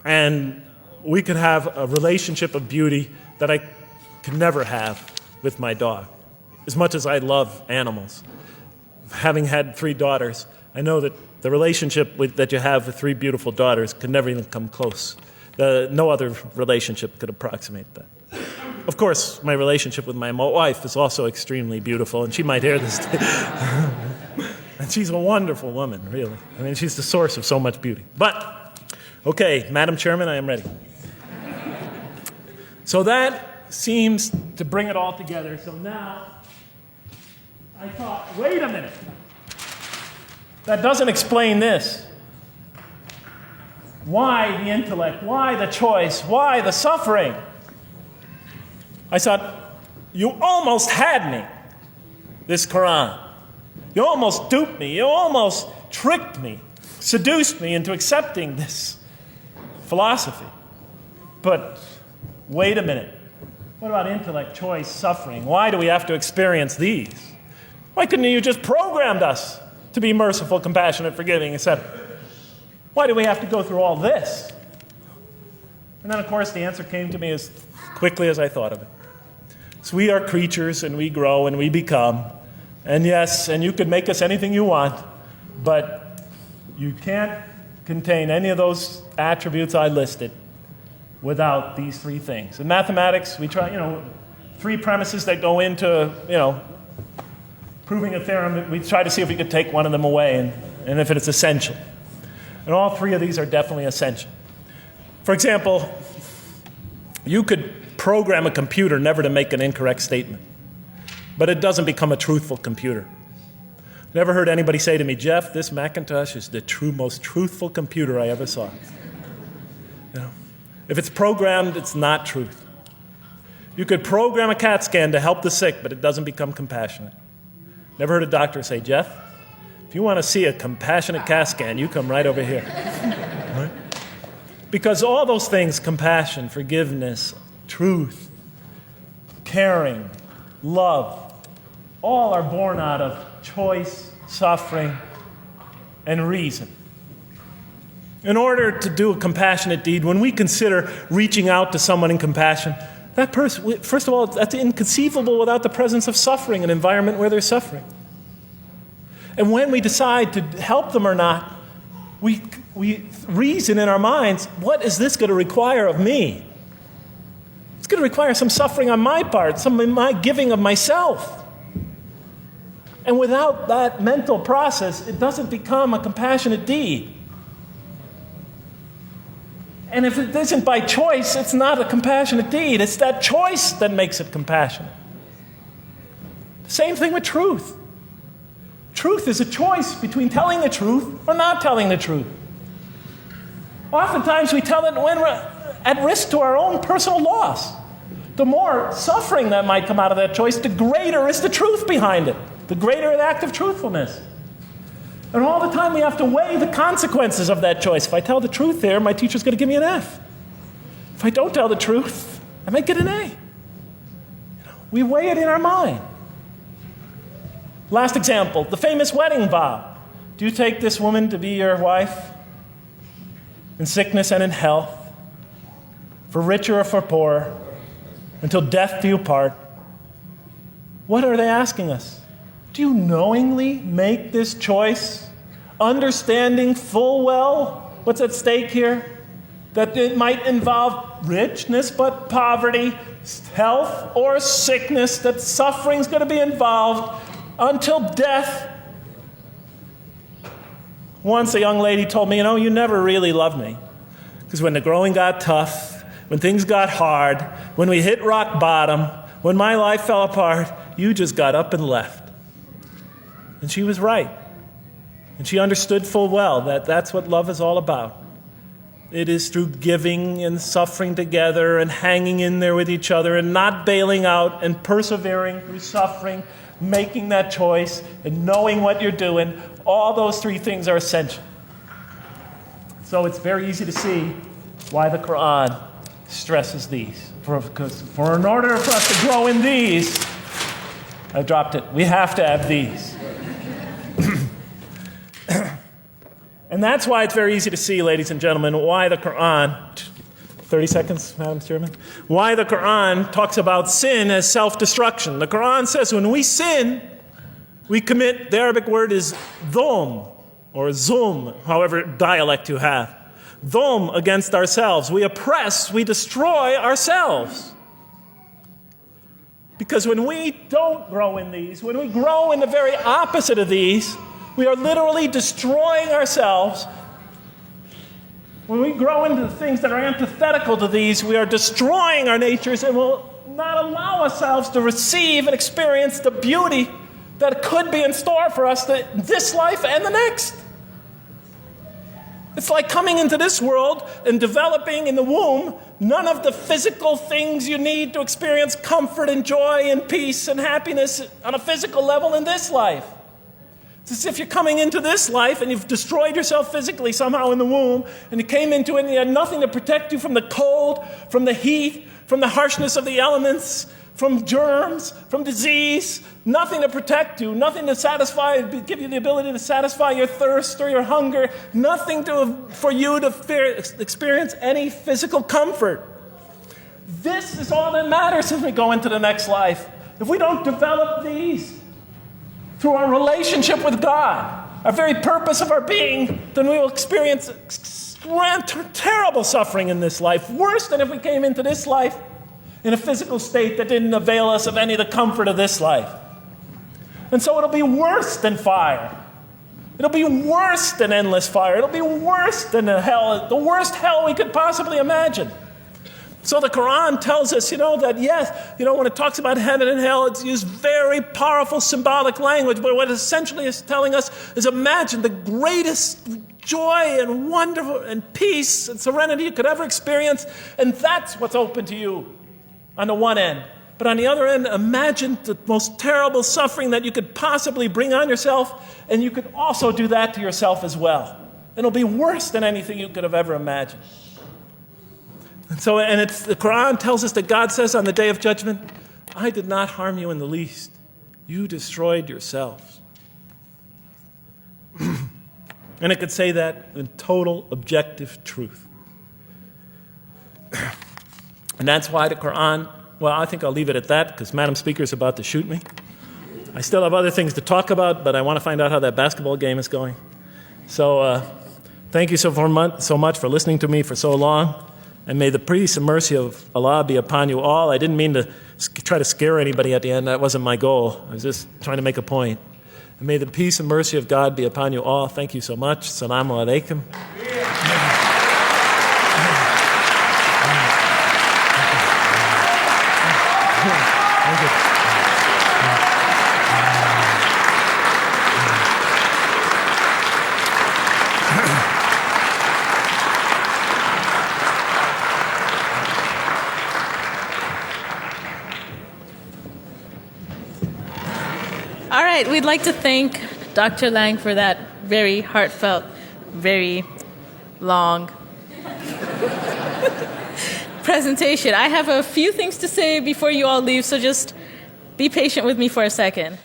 And we could have a relationship of beauty that I could never have with my dog. As much as I love animals, having had 3 daughters, I know that the relationship that you have with 3 beautiful daughters could never even come close. No other relationship could approximate that. Of course, my relationship with my wife is also extremely beautiful, and she might hear this. And she's a wonderful woman, really. I mean, she's the source of so much beauty. But, okay, Madam Chairman, I am ready. So that seems to bring it all together. So now, I thought, wait a minute. That doesn't explain this. Why the intellect? Why the choice? Why the suffering? I thought, you almost had me, this Quran. You almost duped me. You almost tricked me, seduced me into accepting this philosophy. But wait a minute. What about intellect, choice, suffering? Why do we have to experience these? Why couldn't you just programmed us to be merciful, compassionate, forgiving, etc.? Why do we have to go through all this? And then, of course, the answer came to me as quickly as I thought of it. So we are creatures, and we grow, and we become. And yes, and you could make us anything you want, but you can't contain any of those attributes I listed without these 3 things. In mathematics, we try, 3 premises that go into, proving a theorem. We try to see if we could take one of them away, and if it's essential. And all 3 of these are definitely essential. For example, you could program a computer never to make an incorrect statement, but it doesn't become a truthful computer. Never heard anybody say to me, Jeff, this Macintosh is the most truthful computer I ever saw. If it's programmed, it's not truth. You could program a CAT scan to help the sick, but it doesn't become compassionate. Never heard a doctor say, Jeff, if you want to see a compassionate CAT scan, you come right over here. Right? Because all those things, compassion, forgiveness, truth, caring, love, all are born out of choice, suffering, and reason. In order to do a compassionate deed, when we consider reaching out to someone in compassion, that person, first of all, that's inconceivable without the presence of suffering, an environment where there's suffering. And when we decide to help them or not, we reason in our minds, what is this going to require of me? It's going to require some suffering on my part, some of my giving of myself. And without that mental process, it doesn't become a compassionate deed. And if it isn't by choice, it's not a compassionate deed. It's that choice that makes it compassionate. Same thing with truth. Truth is a choice between telling the truth or not telling the truth. Oftentimes we tell it when we're at risk to our own personal loss. The more suffering that might come out of that choice, the greater is the truth behind it. The greater the act of truthfulness. And all the time we have to weigh the consequences of that choice. If I tell the truth there, my teacher's going to give me an F. If I don't tell the truth, I might get an A. We weigh it in our mind. Last example, the famous wedding vow. Do you take this woman to be your wife in sickness and in health, for richer or for poorer, until death do you part? What are they asking us? Do you knowingly make this choice, understanding full well what's at stake here? That it might involve richness but poverty, health or sickness, that suffering's going to be involved until death. Once a young lady told me, you never really loved me. Because when the growing got tough, when things got hard, when we hit rock bottom, when my life fell apart, you just got up and left. And she was right. And she understood full well that that's what love is all about. It is through giving and suffering together and hanging in there with each other and not bailing out and persevering through suffering, making that choice and knowing what you're doing. All those three things are essential. So it's very easy to see why the Quran stresses these. For in order for us to grow in these, I dropped it, we have to have these. And that's why it's very easy to see, ladies and gentlemen, why the Quran, 30 seconds, Madam Chairman, why the Quran talks about sin as self-destruction. The Quran says when we sin, we commit, the Arabic word is dhulm, or zulm, however dialect you have. Dhulm against ourselves. We oppress, we destroy ourselves. Because when we don't grow in these, when we grow in the very opposite of these, we are literally destroying ourselves. When we grow into the things that are antithetical to these, we are destroying our natures and will not allow ourselves to receive and experience the beauty that could be in store for us this life and the next. It's like coming into this world and developing in the womb none of the physical things you need to experience comfort and joy and peace and happiness on a physical level in this life. It's as if you're coming into this life and you've destroyed yourself physically somehow in the womb, and you came into it and you had nothing to protect you from the cold, from the heat, from the harshness of the elements, from germs, from disease, nothing to protect you, nothing to satisfy, give you the ability to satisfy your thirst or your hunger, nothing for you to experience any physical comfort. This is all that matters as we go into the next life. If we don't develop these through our relationship with God, our very purpose of our being, then we will experience terrible suffering in this life, worse than if we came into this life in a physical state that didn't avail us of any of the comfort of this life. And so it'll be worse than fire. It'll be worse than endless fire. It'll be worse than the worst hell we could possibly imagine. So the Quran tells us, that yes, when it talks about heaven and hell, it's used very powerful symbolic language, but what it essentially is telling us is imagine the greatest joy and wonder and peace and serenity you could ever experience, and that's what's open to you on the one end. But on the other end, imagine the most terrible suffering that you could possibly bring on yourself, and you could also do that to yourself as well. It'll be worse than anything you could have ever imagined. So, and the Quran tells us that God says on the day of judgment, I did not harm you in the least. You destroyed yourselves. And it could say that in total objective truth. And that's why the Quran, well, I think I'll leave it at that because Madam Speaker is about to shoot me. I still have other things to talk about, but I want to find out how that basketball game is going. So thank you so much for listening to me for so long. And may the peace and mercy of Allah be upon you all. I didn't mean to try to scare anybody at the end. That wasn't my goal. I was just trying to make a point. And may the peace and mercy of God be upon you all. Thank you so much. Assalamu alaikum. Thank you. All right, we'd like to thank Dr. Lang for that very heartfelt, very long presentation. I have a few things to say before you all leave, so just be patient with me for a second.